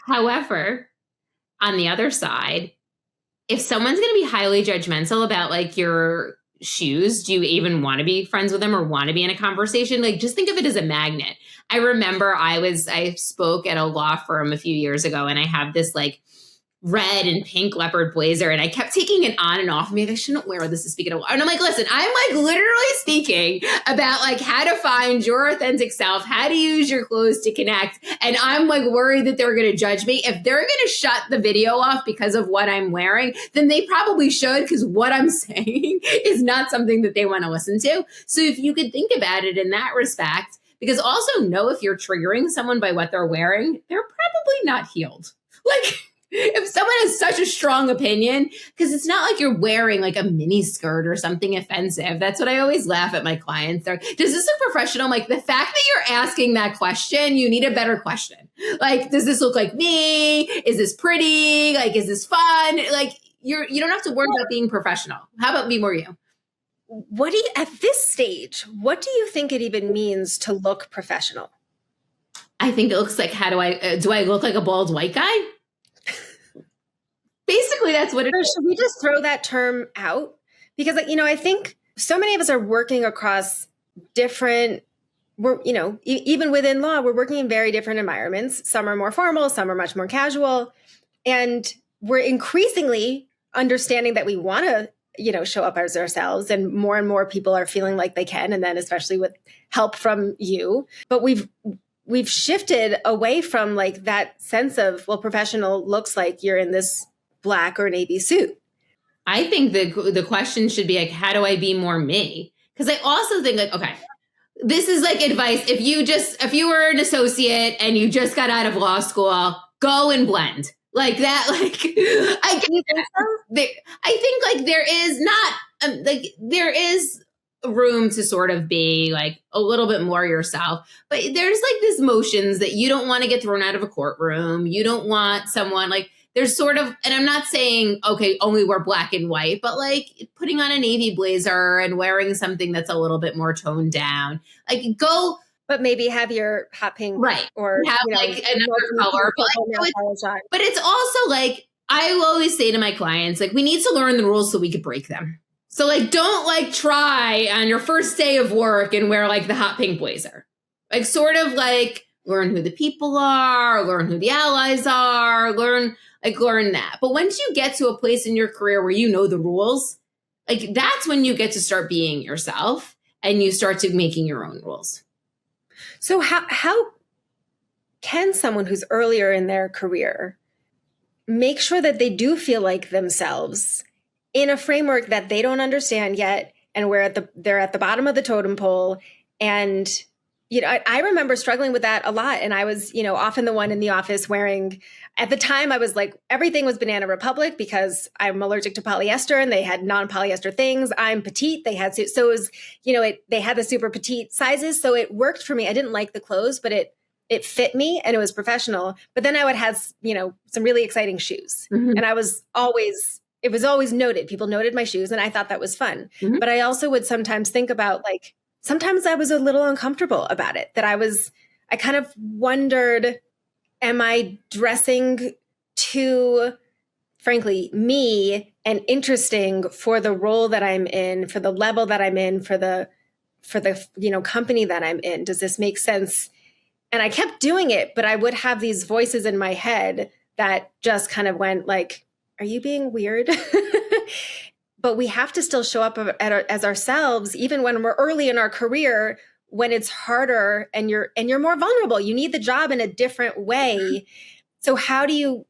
However, on the other side, if someone's going to be highly judgmental about like your shoes, do you even want to be friends with them or want to be in a conversation? Like just think of it as a magnet. I remember I spoke at a law firm a few years ago, and I have this like red and pink leopard blazer, and I kept taking it on and off me. I shouldn't wear this to speak at a law. And I'm like, listen, I'm like literally speaking about like how to find your authentic self, how to use your clothes to connect. And I'm like worried that they're going to judge me. If they're going to shut the video off because of what I'm wearing, then they probably should, because what I'm saying is not something that they want to listen to. So if you could think about it in that respect, because also know if you're triggering someone by what they're wearing, they're probably not healed. Like, if someone has such a strong opinion, because it's not like you're wearing like a mini skirt or something offensive. That's what I always laugh at my clients. Does this look professional? I'm like, the fact that you're asking that question, you need a better question. Like, does this look like me? Is this pretty? Like, is this fun? Like, you don't have to worry about being professional. How about be more you? What do you, at this stage, what do you think it even means to look professional? I think it looks like, do I look like a bald white guy? Basically, that's what it is. Should we just throw that term out? Because, I think so many of us are working across different, even within law, we're working in very different environments. Some are more formal, some are much more casual. And we're increasingly understanding that we want to, show up as ourselves, and more people are feeling like they can. And then especially with help from you, but we've shifted away from like that sense of, well, professional looks like you're in this black or navy suit. I think the question should be like, how do I be more me? Because I also think like, okay, this is like advice. If you were an associate and you just got out of law school, go and blend like that. Like, I think like there is not there is room to sort of be like a little bit more yourself, but there's like these motions that you don't want to get thrown out of a courtroom. You don't want someone like, there's sort of, and I'm not saying, okay, only wear black and white, but like putting on a navy blazer and wearing something that's a little bit more toned down, like go. But maybe have your hot pink, right? Or have like another color. But it's also like, I will always say to my clients, like, we need to learn the rules so we could break them. So like, don't like try on your first day of work and wear like the hot pink blazer. Like sort of like learn who the people are, learn who the allies are, learn that. But once you get to a place in your career where you know the rules, like that's when you get to start being yourself and you start to making your own rules. So how can someone who's earlier in their career make sure that they do feel like themselves in a framework that they don't understand yet, and where they're at the bottom of the totem pole? And I remember struggling with that a lot. And I was, often the one in the office wearing, at the time I was like, everything was Banana Republic because I'm allergic to polyester and they had non-polyester things. I'm petite. They had, so it was, they had the super petite sizes. So it worked for me. I didn't like the clothes, but it fit me and it was professional. But then I would have, some really exciting shoes. Mm-hmm. And it was always noted. People noted my shoes and I thought that was fun. Mm-hmm. But I also would sometimes think about like, sometimes I was a little uncomfortable about it, that I kind of wondered, am I dressing too, frankly, me and interesting for the role that I'm in, for the level that I'm in, for the company that I'm in? Does this make sense? And I kept doing it, but I would have these voices in my head that just kind of went like, are you being weird? But we have to still show up as ourselves, even when we're early in our career, when it's harder and you're more vulnerable. You need the job in a different way. So how do you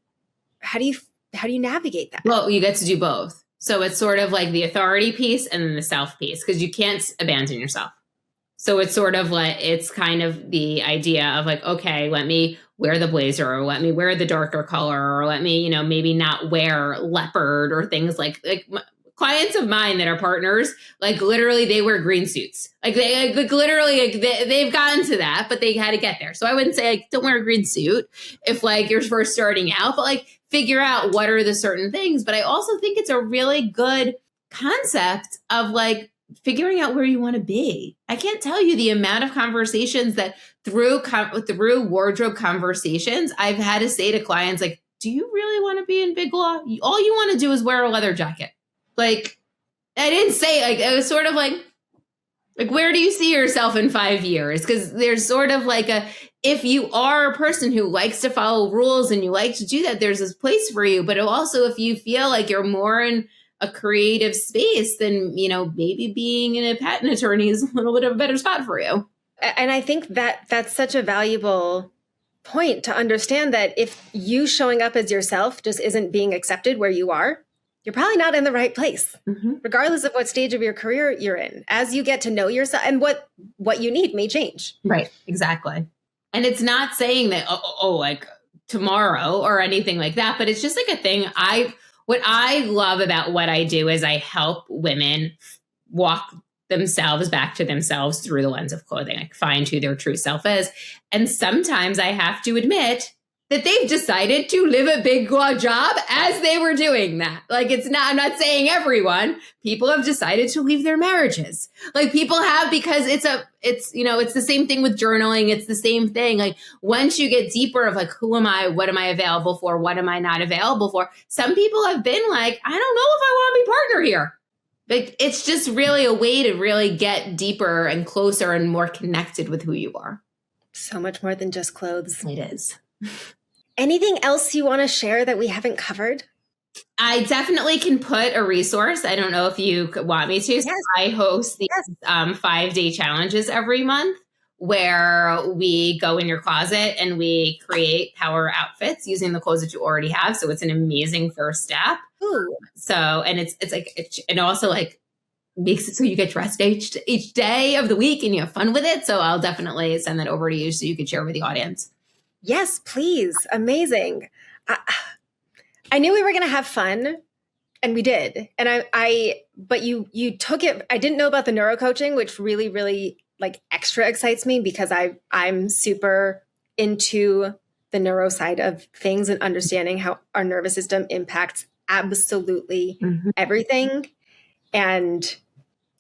navigate that? Well, you get to do both. So it's sort of like the authority piece and then the self piece, because you can't abandon yourself. So it's sort of like, it's kind of the idea of like, okay, let me wear the blazer, or let me wear the darker color, or let me, maybe not wear leopard or things like clients of mine that are partners, like literally they wear green suits. Like they they've gotten to that, but they had to get there. So I wouldn't say like, don't wear a green suit if like you're first starting out, but like figure out what are the certain things. But I also think it's a really good concept of like figuring out where you want to be. I can't tell you the amount of conversations that through wardrobe conversations, I've had to say to clients, like, do you really want to be in big law? All you want to do is wear a leather jacket. Like, I didn't say, like, it was sort of like, where do you see yourself in 5 years? Because there's sort of like if you are a person who likes to follow rules and you like to do that, there's this place for you. But also, if you feel like you're more in a creative space, then, maybe being a patent attorney is a little bit of a better spot for you. And I think that that's such a valuable point to understand, that if you showing up as yourself just isn't being accepted where you are, you're probably not in the right place, regardless of what stage of your career you're in. As you get to know yourself, and what you need may change. Right. Exactly. And it's not saying that, like tomorrow or anything like that, but it's just like a thing. What I love about what I do is I help women walk themselves back to themselves through the lens of clothing, like find who their true self is. And sometimes I have to admit that they've decided to live a big law job as they were doing that. Like I'm not saying everyone, people have decided to leave their marriages. Like people have, because it's the same thing with journaling. It's the same thing. Like once you get deeper of like, who am I? What am I available for? What am I not available for? Some people have been like, I don't know if I want to be partner here. Like, it's just really a way to really get deeper and closer and more connected with who you are. So much more than just clothes. It is. Anything else you want to share that we haven't covered? I definitely can put a resource. I don't know if you want me to. Yes. So I host these 5-day challenges every month where we go in your closet and we create power outfits using the clothes that you already have. So it's an amazing first step. Ooh. So, and it's like, and also like makes it so you get dressed each day of the week and you have fun with it. So I'll definitely send that over to you so you can share with the audience. Yes, please. Amazing. I knew we were going to have fun, and we did. And but you took it. I didn't know about the neurocoaching, which really, really like extra excites me because I'm super into the neuro side of things and understanding how our nervous system impacts absolutely everything. And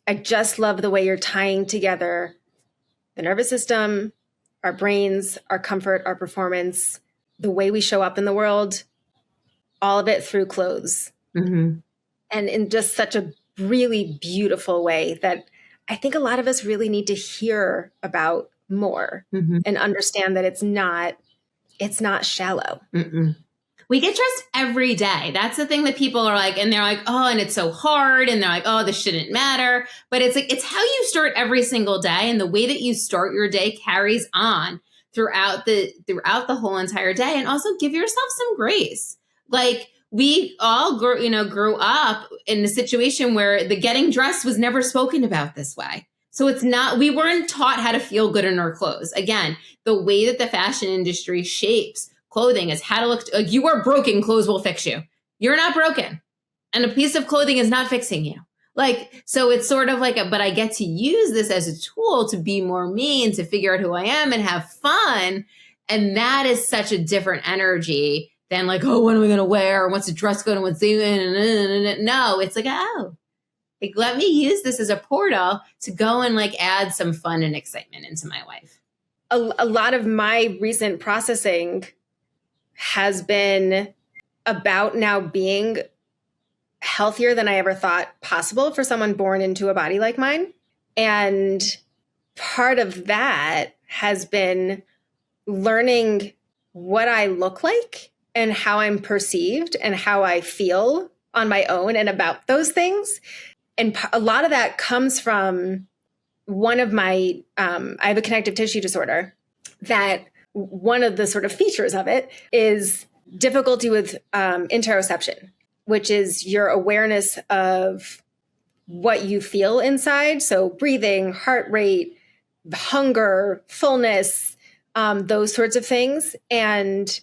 I just love the way you're tying together the nervous system, our brains, our comfort, our performance, the way we show up in the world, all of it through clothes. And in just such a really beautiful way that I think a lot of us really need to hear about more and understand that it's not shallow. We get dressed every day. That's the thing that people are like, and they're like, oh, and it's so hard. And they're like, oh, this shouldn't matter. But it's like, it's how you start every single day. And the way that you start your day carries on throughout the whole entire day. And also give yourself some grace. Like, we all grew up in a situation where the getting dressed was never spoken about this way. So we weren't taught how to feel good in our clothes. Again, the way that the fashion industry shapes clothing is how to look. Like, you are broken, clothes will fix you. You're not broken. And a piece of clothing is not fixing you. Like, so it's sort of like but I get to use this as a tool to be more me and to figure out who I am and have fun. And that is such a different energy than like, oh, what am I going to wear? What's the dress code? And what's the, no, it's like, oh, like, let me use this as a portal to go and like add some fun and excitement into my life. A lot of my recent processing has been about now being healthier than I ever thought possible for someone born into a body like mine. And part of that has been learning what I look like and how I'm perceived and how I feel on my own and about those things. And a lot of that comes from one of my, I have a connective tissue disorder that one of the sort of features of it is difficulty with interoception, which is your awareness of what you feel inside. So breathing, heart rate, hunger, fullness, those sorts of things. And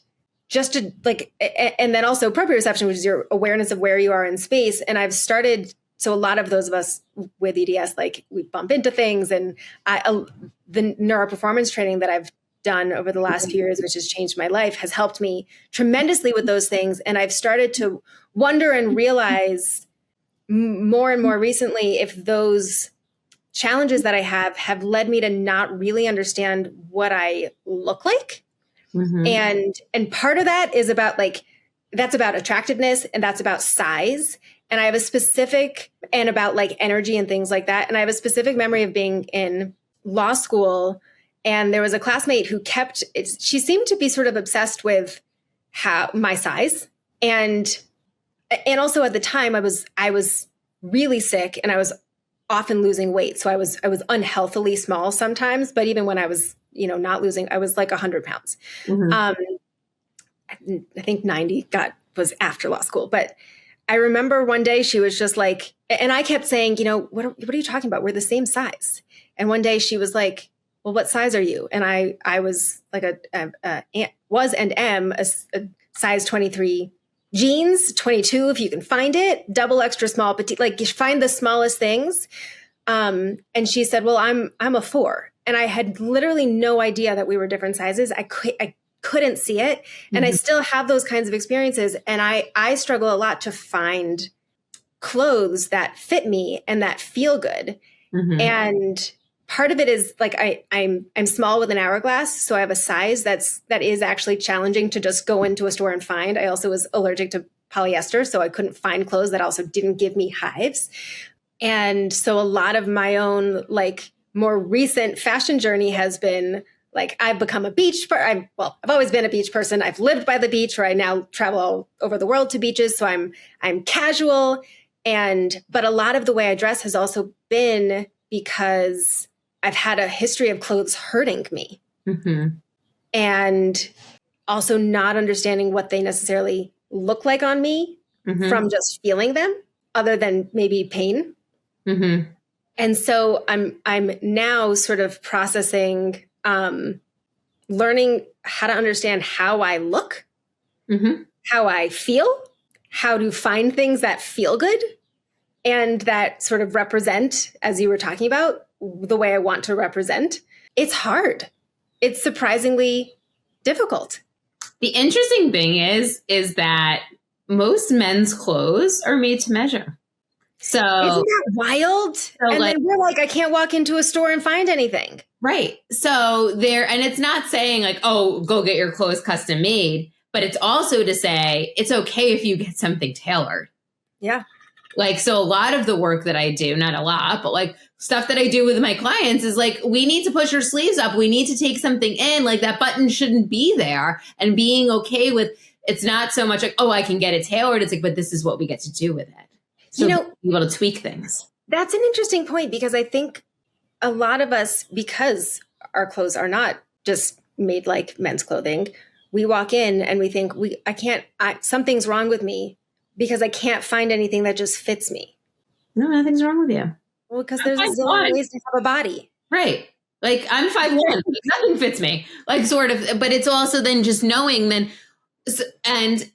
just to like, and then also proprioception, which is your awareness of where you are in space. And I've started, so a lot of those of us with EDS, like we bump into things, and the neuroperformance training that I've done over the last few years, which has changed my life, has helped me tremendously with those things. And I've started to wonder and realize more and more recently if those challenges that I have led me to not really understand what I look like. And part of that is about like, that's about attractiveness and that's about size. And I have a specific, and about like energy and things like that. And I have a specific memory of being in law school, and there was a classmate who she seemed to be sort of obsessed with my size. And also at the time I was really sick and I was often losing weight. So I was unhealthily small sometimes, but even when I was, not losing, I was like 100 pounds. I think 90 was after law school. But I remember one day she was just like, and I kept saying, what are you talking about? We're the same size. And one day she was like, well, what size are you? And I was like was and am a size 23 jeans, 22 if you can find it, double extra small, petite, like you find the smallest things. And she said, well, I'm a 4. And I had literally no idea that we were different sizes. I couldn't see it. And I still have those kinds of experiences. And I struggle a lot to find clothes that fit me and that feel good. And part of it is like, I'm small with an hourglass. So I have a size that is actually challenging to just go into a store and find. I also was allergic to polyester. So I couldn't find clothes that also didn't give me hives. And so a lot of my own like more recent fashion journey has been like I've become a beach person. I've always been a beach person. I've lived by the beach, where I now travel all over the world to beaches. So I'm casual, but a lot of the way I dress has also been because I've had a history of clothes hurting me, and also not understanding what they necessarily look like on me from just feeling them, other than maybe pain. And so I'm now sort of processing, learning how to understand how I look, how I feel, how to find things that feel good and that sort of represent, as you were talking about, the way I want to represent. It's hard. It's surprisingly difficult. The interesting thing is that most men's clothes are made to measure. So isn't that wild? And then we're like, I can't walk into a store and find anything. Right. So and it's not saying like, oh, go get your clothes custom made, but it's also to say it's okay if you get something tailored. Yeah. Like, so a lot of the work that I do, not a lot, but like stuff that I do with my clients is like, we need to push your sleeves up. We need to take something in, like that button shouldn't be there, and being okay with, it's not so much like, oh, I can get it tailored. It's like, but this is what we get to do with it. So be able to tweak things. That's an interesting point, because I think a lot of us, because our clothes are not just made like men's clothing, we walk in and we think something's wrong with me because I can't find anything that just fits me. No, nothing's wrong with you. Well, because there's a zillion ways to have a body. Right. Like I'm 5'1", nothing fits me. Like sort of, but it's also then just knowing then. And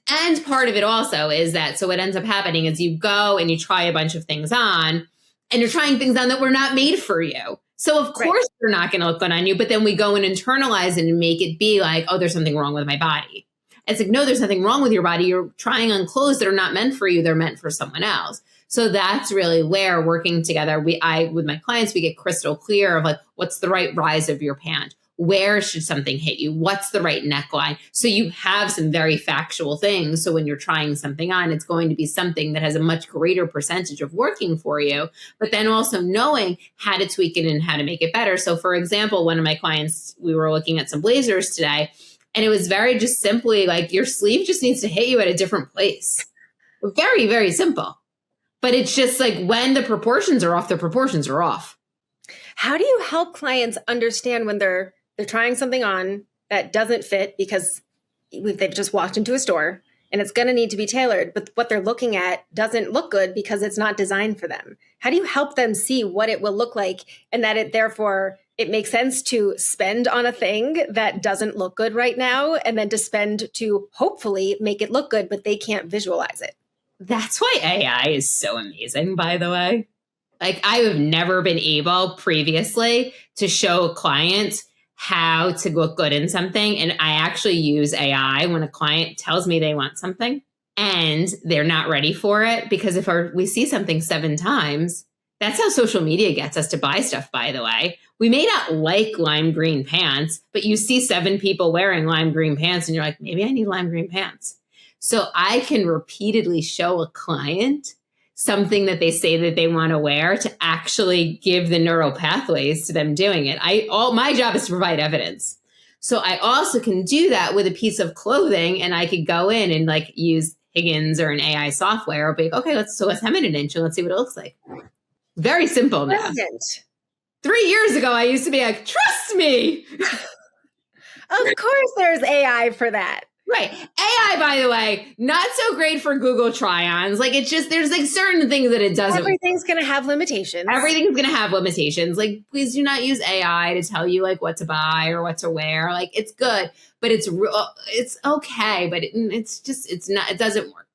part of it also is that, so what ends up happening is you go and you try a bunch of things on, and you're trying things on that were not made for you. So of course they're not going to look good on you, but then we go and internalize it and make it be like, oh, there's something wrong with my body. It's like, no, there's nothing wrong with your body. You're trying on clothes that are not meant for you. They're meant for someone else. So that's really where working together, with my clients, we get crystal clear of like, what's the right rise of your pant? Where should something hit you? What's the right neckline? So you have some very factual things. So when you're trying something on, it's going to be something that has a much greater percentage of working for you, but then also knowing how to tweak it and how to make it better. So for example, one of my clients, we were looking at some blazers today, and it was very just simply like, your sleeve just needs to hit you at a different place. Very, very simple. But it's just like, when the proportions are off, the proportions are off. How do you help clients understand when they're trying something on that doesn't fit because they've just walked into a store and it's going to need to be tailored, but what they're looking at doesn't look good because it's not designed for them? How do you help them see what it will look like, and that it makes sense to spend on a thing that doesn't look good right now, and then to spend to hopefully make it look good, but they can't visualize it? That's why AI is so amazing, by the way. Like, I have never been able previously to show clients how to look good in something. And I actually use AI when a client tells me they want something and they're not ready for it, because if we see something 7 times, that's how social media gets us to buy stuff, by the way. We may not like lime green pants, but you see 7 people wearing lime green pants and you're like, maybe I need lime green pants. So I can repeatedly show a client something that they say that they want to wear to actually give the neural pathways to them doing it. My job is to provide evidence. So I also can do that with a piece of clothing, and I could go in and like use Higgins or an AI software, or be like, okay, let's hem it an inch and let's see what it looks like. Very simple now. Brilliant. 3 years ago, I used to be like, trust me. Of course there's AI for that. Right. AI, by the way, not so great for Google try-ons. Like, it's just, there's like certain things that it doesn't. Everything's going to have limitations. Everything's going to have limitations. Like, please do not use AI to tell you like what to buy or what to wear. Like, it's good, but it's okay. But it doesn't work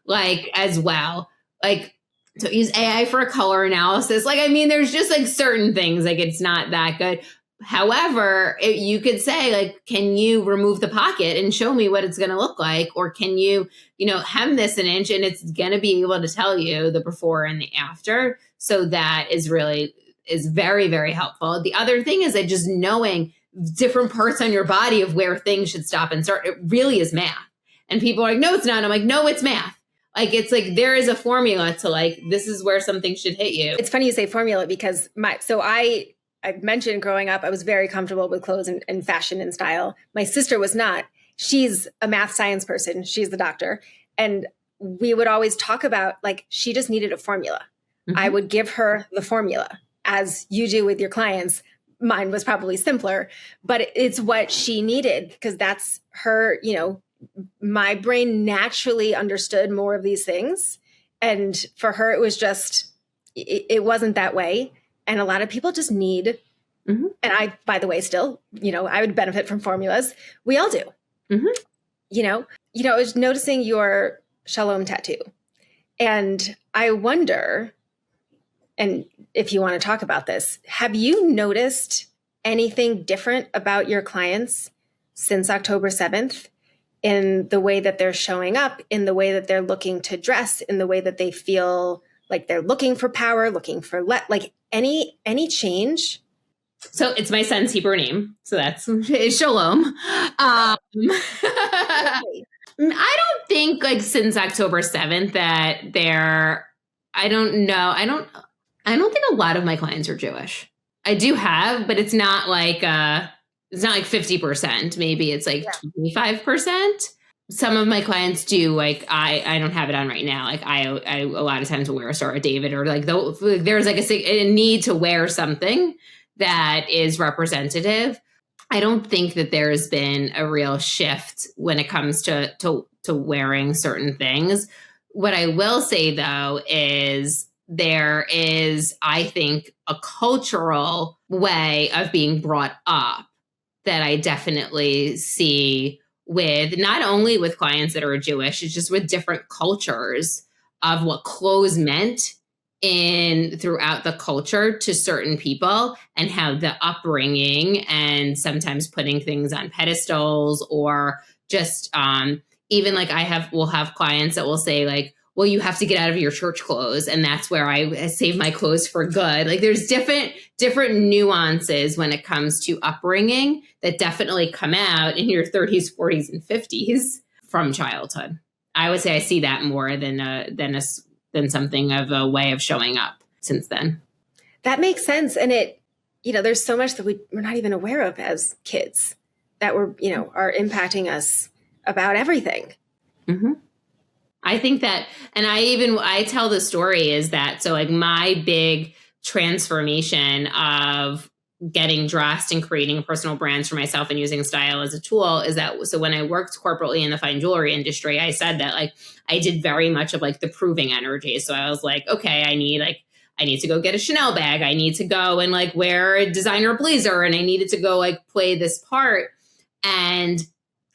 like as well. Like, so use AI for a color analysis. Like, I mean, there's just like certain things, like it's not that good. However, you could say, like, can you remove the pocket and show me what it's going to look like? Or can you, hem this an inch, and it's going to be able to tell you the before and the after. So that is very, very helpful. The other thing is that just knowing different parts on your body of where things should stop and start, it really is math. And people are like, no, it's not. I'm like, no, it's math. Like, it's like, there is a formula to like, this is where something should hit you. It's funny you say formula because I mentioned growing up, I was very comfortable with clothes and fashion and style. My sister was not. She's a math science person. She's the doctor. And we would always talk about like, she just needed a formula. Mm-hmm. I would give her the formula as you do with your clients. Mine was probably simpler, but it's what she needed because that's her, my brain naturally understood more of these things. And for her, it was just, it wasn't that way. And a lot of people just need, mm-hmm. and I, by the way, still, I would benefit from formulas. We all do. Mm-hmm. I was noticing your Shalom tattoo. And I wonder, and if you want to talk about this, have you noticed anything different about your clients since October 7th in the way that they're showing up, in the way that they're looking to dress, in the way that they feel like they're looking for power, looking for like any change? So it's my son's Hebrew name. So that's Shalom. I don't think like since October 7th that I don't know. I don't think a lot of my clients are Jewish. I do have, but it's not like 50%. Maybe it's like 25%. Some of my clients do, like I don't have it on right now. Like I a lot of times will wear a Star of David or like there's like a need to wear something that is representative. I don't think that there's been a real shift when it comes to wearing certain things. What I will say though is there is, I think, a cultural way of being brought up that I definitely see with not only with clients that are Jewish, it's just with different cultures of what clothes meant throughout the culture to certain people and how the upbringing and sometimes putting things on pedestals or just even like we'll have clients that will say like, well, you have to get out of your church clothes. And that's where I save my clothes for good. Like there's different nuances when it comes to upbringing that definitely come out in your 30s, 40s, and 50s from childhood. I would say I see that more than something of a way of showing up since then. That makes sense. And there's so much that we're not even aware of as kids that are impacting us about everything. Mm-hmm. I think that, and I tell the story is that, so like my big transformation of getting dressed and creating a personal brand for myself and using style as a tool is that, so when I worked corporately in the fine jewelry industry, I said that like, I did very much of like the proving energy. So I was like, okay, I need to go get a Chanel bag. I need to go and like wear a designer blazer. And I needed to go like play this part. And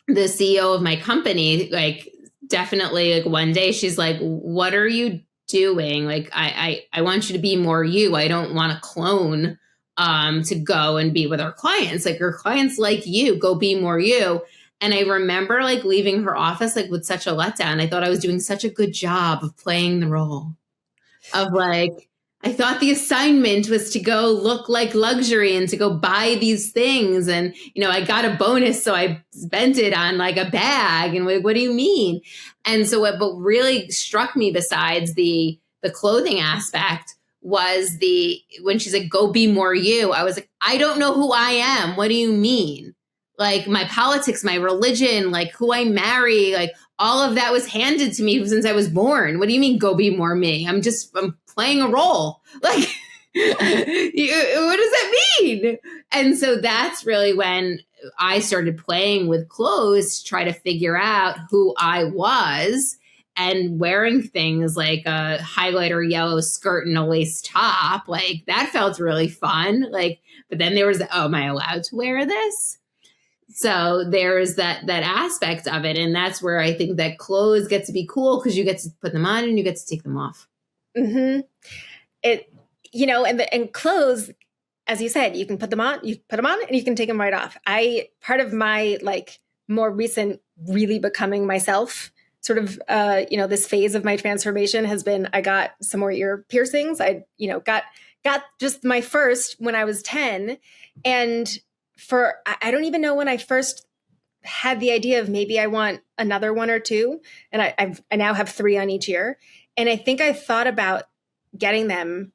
the CEO of my company, like definitely like one day she's like, what are you doing? Like, I want you to be more you. I don't want to clone to go and be with our clients. Like your clients like you, go be more you. And I remember like leaving her office like with such a letdown. I thought I was doing such a good job of playing the role of like, I thought the assignment was to go look like luxury and to go buy these things. And, I got a bonus. So I spent it on like a bag and like, what do you mean? And so what really struck me besides the clothing aspect was when she's like, go be more you. I was like, I don't know who I am. What do you mean? Like my politics, my religion, like who I marry, like all of that was handed to me since I was born. What do you mean go be more me? I'm playing a role. Like, what does that mean? And so that's really when I started playing with clothes to try to figure out who I was and wearing things like a highlighter yellow skirt and a lace top. Like that felt really fun. Like, but then there was, am I allowed to wear this? So there's that aspect of it. And that's where I think that clothes get to be cool because you get to put them on and you get to take them off. Mm-hmm. And clothes, as you said, you can put them on, and you can take them right off. Part of my like more recent really becoming myself sort of, this phase of my transformation has been, I got some more ear piercings. I got just my first when I was 10. And I don't even know when I first had the idea of maybe I want another one or two. And I now have 3 on each ear. And I think I thought about getting them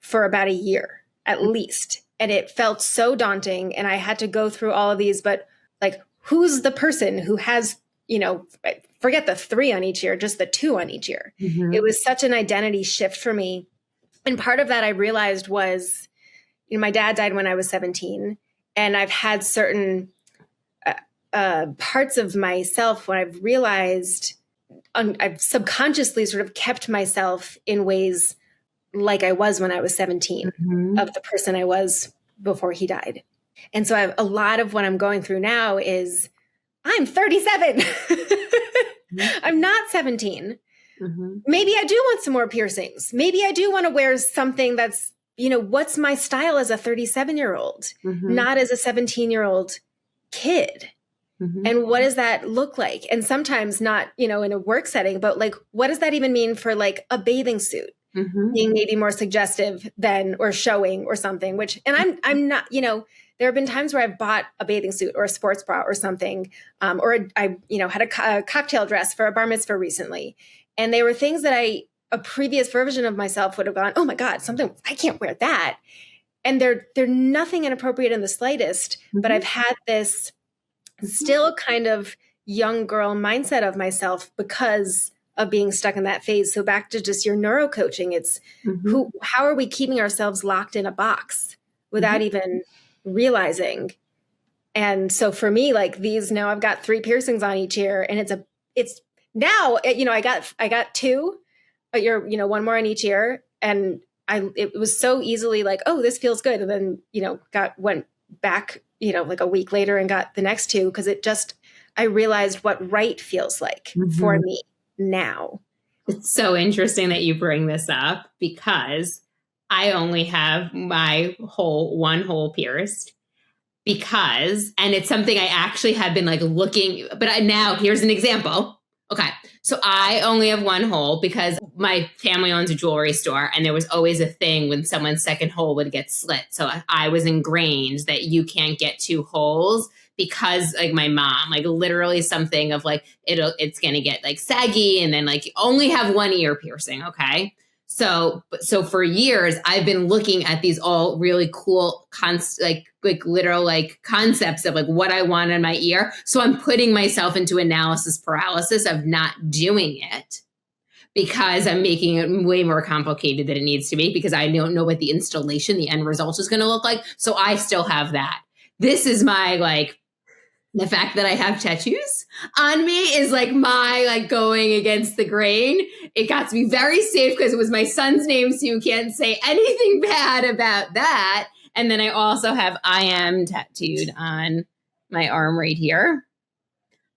for about a year at least. And it felt so daunting. And I had to go through all of these, but like, who's the person who has, forget the 3 on each ear, just the 2 on each ear. Mm-hmm. It was such an identity shift for me. And part of that I realized was, my dad died when I was 17. And I've had certain parts of myself when I've realized I've subconsciously sort of kept myself in ways like I was when I was 17 mm-hmm. of the person I was before he died. And so a lot of what I'm going through now is I'm 37. Mm-hmm. I'm not 17. Mm-hmm. Maybe I do want some more piercings. Maybe I do want to wear something that's, what's my style as a 37-year-old, mm-hmm. not as a 17-year-old kid. Mm-hmm. And what does that look like? And sometimes not, in a work setting, but like, what does that even mean for like a bathing suit? Mm-hmm. Being maybe more suggestive than, or showing or something, and I'm not, there have been times where I've bought a bathing suit or a sports bra or something, or I, had a cocktail dress for a bar mitzvah recently. And they were things that a previous version of myself would have gone, oh my God, I can't wear that. And they're nothing inappropriate in the slightest, mm-hmm. but I've had this still kind of young girl mindset of myself because of being stuck in that phase. So back to just your neurocoaching, it's mm-hmm. how are we keeping ourselves locked in a box without mm-hmm. even realizing? And so for me, like these, now I've got 3 piercings on each ear, and it's now, I got 2, but one more on each ear. And it was so easily like, oh, this feels good. And then, went back, like a week later and got the next 2. Cause I realized what right feels like mm-hmm. for me now. It's so interesting that you bring this up, because I only have my one hole pierced and it's something I actually have been like looking, but now here's an example. Okay. So I only have 1 hole because my family owns a jewelry store, and there was always a thing when someone's second hole would get slit. So I was ingrained that you can't get 2 holes, because like my mom, like literally something of like, it's going to get like saggy, and then like you only have 1 ear piercing. Okay. So for years I've been looking at these all really cool literal like concepts of like what I want in my ear. So I'm putting myself into analysis paralysis of not doing it, because I'm making it way more complicated than it needs to be, because I don't know what the installation, the end result is going to look like. So I still have that. This is my the fact that I have tattoos on me is like my going against the grain. It got to be very safe because it was my son's name, so you can't say anything bad about that. And then I also have I am tattooed on my arm right here.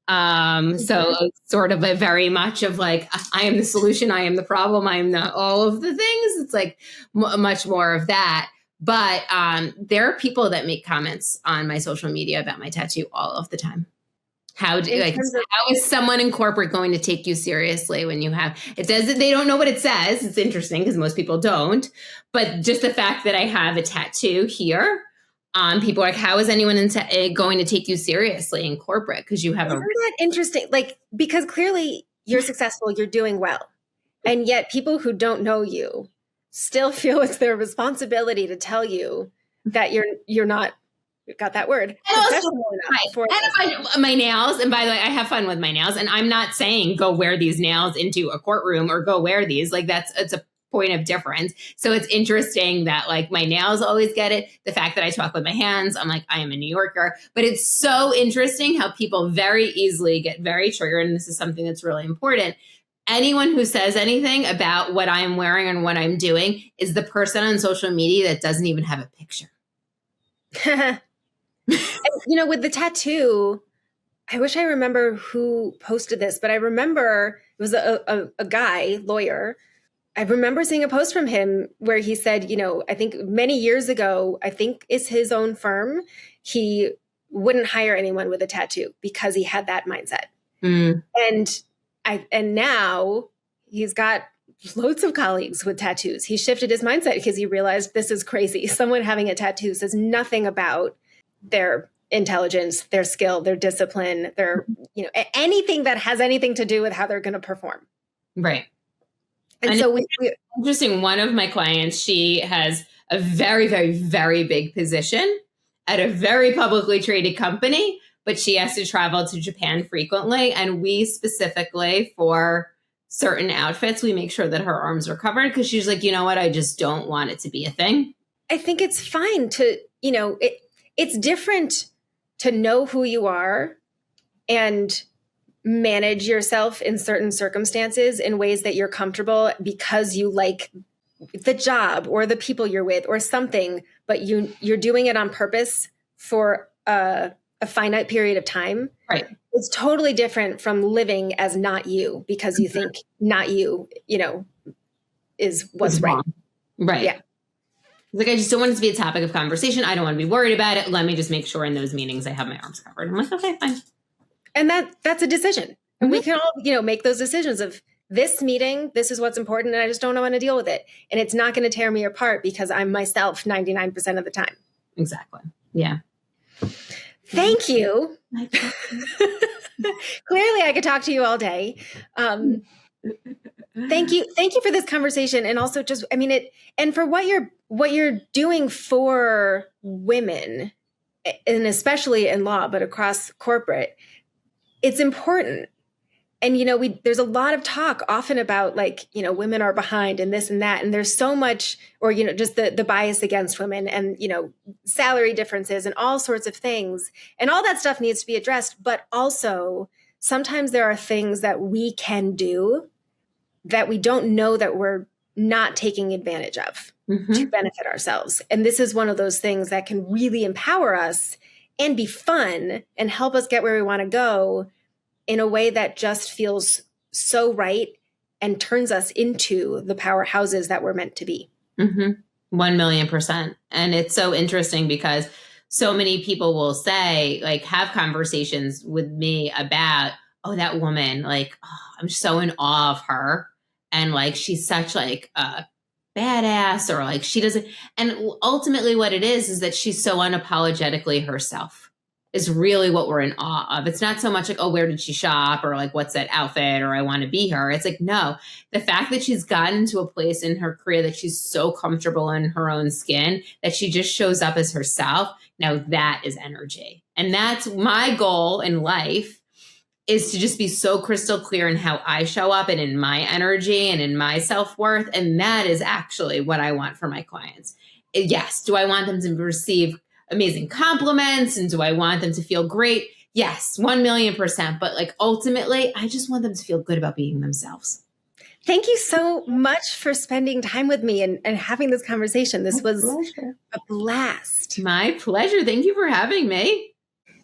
So it's sort of a very much of like, I am the solution, I am the problem, I am not all of the things. It's like much more of that. But there are people that make comments on my social media about my tattoo all of the time. How is someone in corporate going to take you seriously when you have it? They don't know what it says. It's interesting because most people don't. But just the fact that I have a tattoo here, people are like, how is anyone going to take you seriously in corporate? Because you have Isn't that interesting? Because clearly you're successful, you're doing well, and yet people who don't know you still feel it's their responsibility to tell you that you're not, got that word. My nails, and by the way, I have fun with my nails, and I'm not saying go wear these nails into a courtroom or go wear these. It's a point of difference. So it's interesting that my nails always get it. The fact that I talk with my hands, I'm like, I am a New Yorker. But it's so interesting how people very easily get very triggered. And this is something that's really important. Anyone who says anything about what I am wearing and what I'm doing is the person on social media that doesn't even have a picture. And, with the tattoo, I wish I remember who posted this, but I remember it was a guy, lawyer. I remember seeing a post from him where he said, I think many years ago, I think it's his own firm, he wouldn't hire anyone with a tattoo because he had that mindset. Mm. And now he's got loads of colleagues with tattoos. He shifted his mindset because he realized this is crazy. Someone having a tattoo says nothing about their intelligence, their skill, their discipline, their, anything that has anything to do with how they're going to perform. Right. And so interesting. One of my clients, she has a very, very, very big position at a very publicly traded company, but she has to travel to Japan frequently. And we specifically, for certain outfits, we make sure that her arms are covered because she's like, you know what? I just don't want it to be a thing. I think it's fine to, it's different to know who you are and manage yourself in certain circumstances in ways that you're comfortable because you like the job or the people you're with or something, but you're doing it on purpose for a finite period of time. Right. It's totally different from living as not you because you think not you, is what's right. Right. Yeah. Like, I just don't want it to be a topic of conversation. I don't want to be worried about it. Let me just make sure in those meetings I have my arms covered. I'm like, okay, fine. And that's a decision. And we can all, make those decisions of this meeting, this is what's important, and I just don't know how to deal with it. And it's not going to tear me apart because I'm myself 99% of the time. Exactly. Yeah. Thank you. Clearly, I could talk to you all day. Thank you for this conversation, and also just, and for what you're doing for women, and especially in law, but across corporate, it's important. And there's a lot of talk often about women are behind and this and that, and there's so much, or just the bias against women, and salary differences and all sorts of things, and all that stuff needs to be addressed. But also, sometimes there are things that we can do that we don't know that we're not taking advantage of to benefit ourselves. And this is one of those things that can really empower us and be fun and help us get where we want to go in a way that just feels so right and turns us into the powerhouses that we're meant to be. 1,000,000%. And it's so interesting because so many people will say, have conversations with me about, oh, that woman, I'm so in awe of her. And she's such a badass, or she doesn't. And ultimately what it is that she's so unapologetically herself is really what we're in awe of. It's not so much oh, where did she shop, or what's that outfit, or I want to be her. It's no, the fact that she's gotten to a place in her career that she's so comfortable in her own skin that she just shows up as herself. Now that is energy. And that's my goal in life, is to just be so crystal clear in how I show up and in my energy and in my self-worth. And that is actually what I want for my clients. Yes. Do I want them to receive amazing compliments? And do I want them to feel great? Yes, 1,000,000%. But ultimately, I just want them to feel good about being themselves. Thank you so much for spending time with me and having this conversation. This was a blast. My pleasure. Thank you for having me.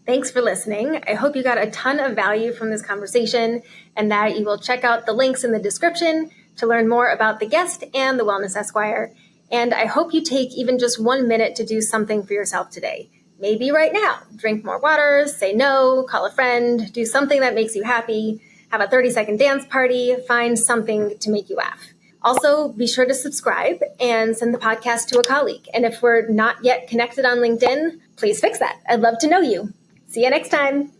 Thanks for listening. I hope you got a ton of value from this conversation and that you will check out the links in the description to learn more about the guest and the Wellness Esquire. And I hope you take even just 1 minute to do something for yourself today. Maybe right now, drink more water, say no, call a friend, do something that makes you happy, have a 30-second dance party, find something to make you laugh. Also, be sure to subscribe and send the podcast to a colleague. And if we're not yet connected on LinkedIn, please fix that. I'd love to know you. See you next time.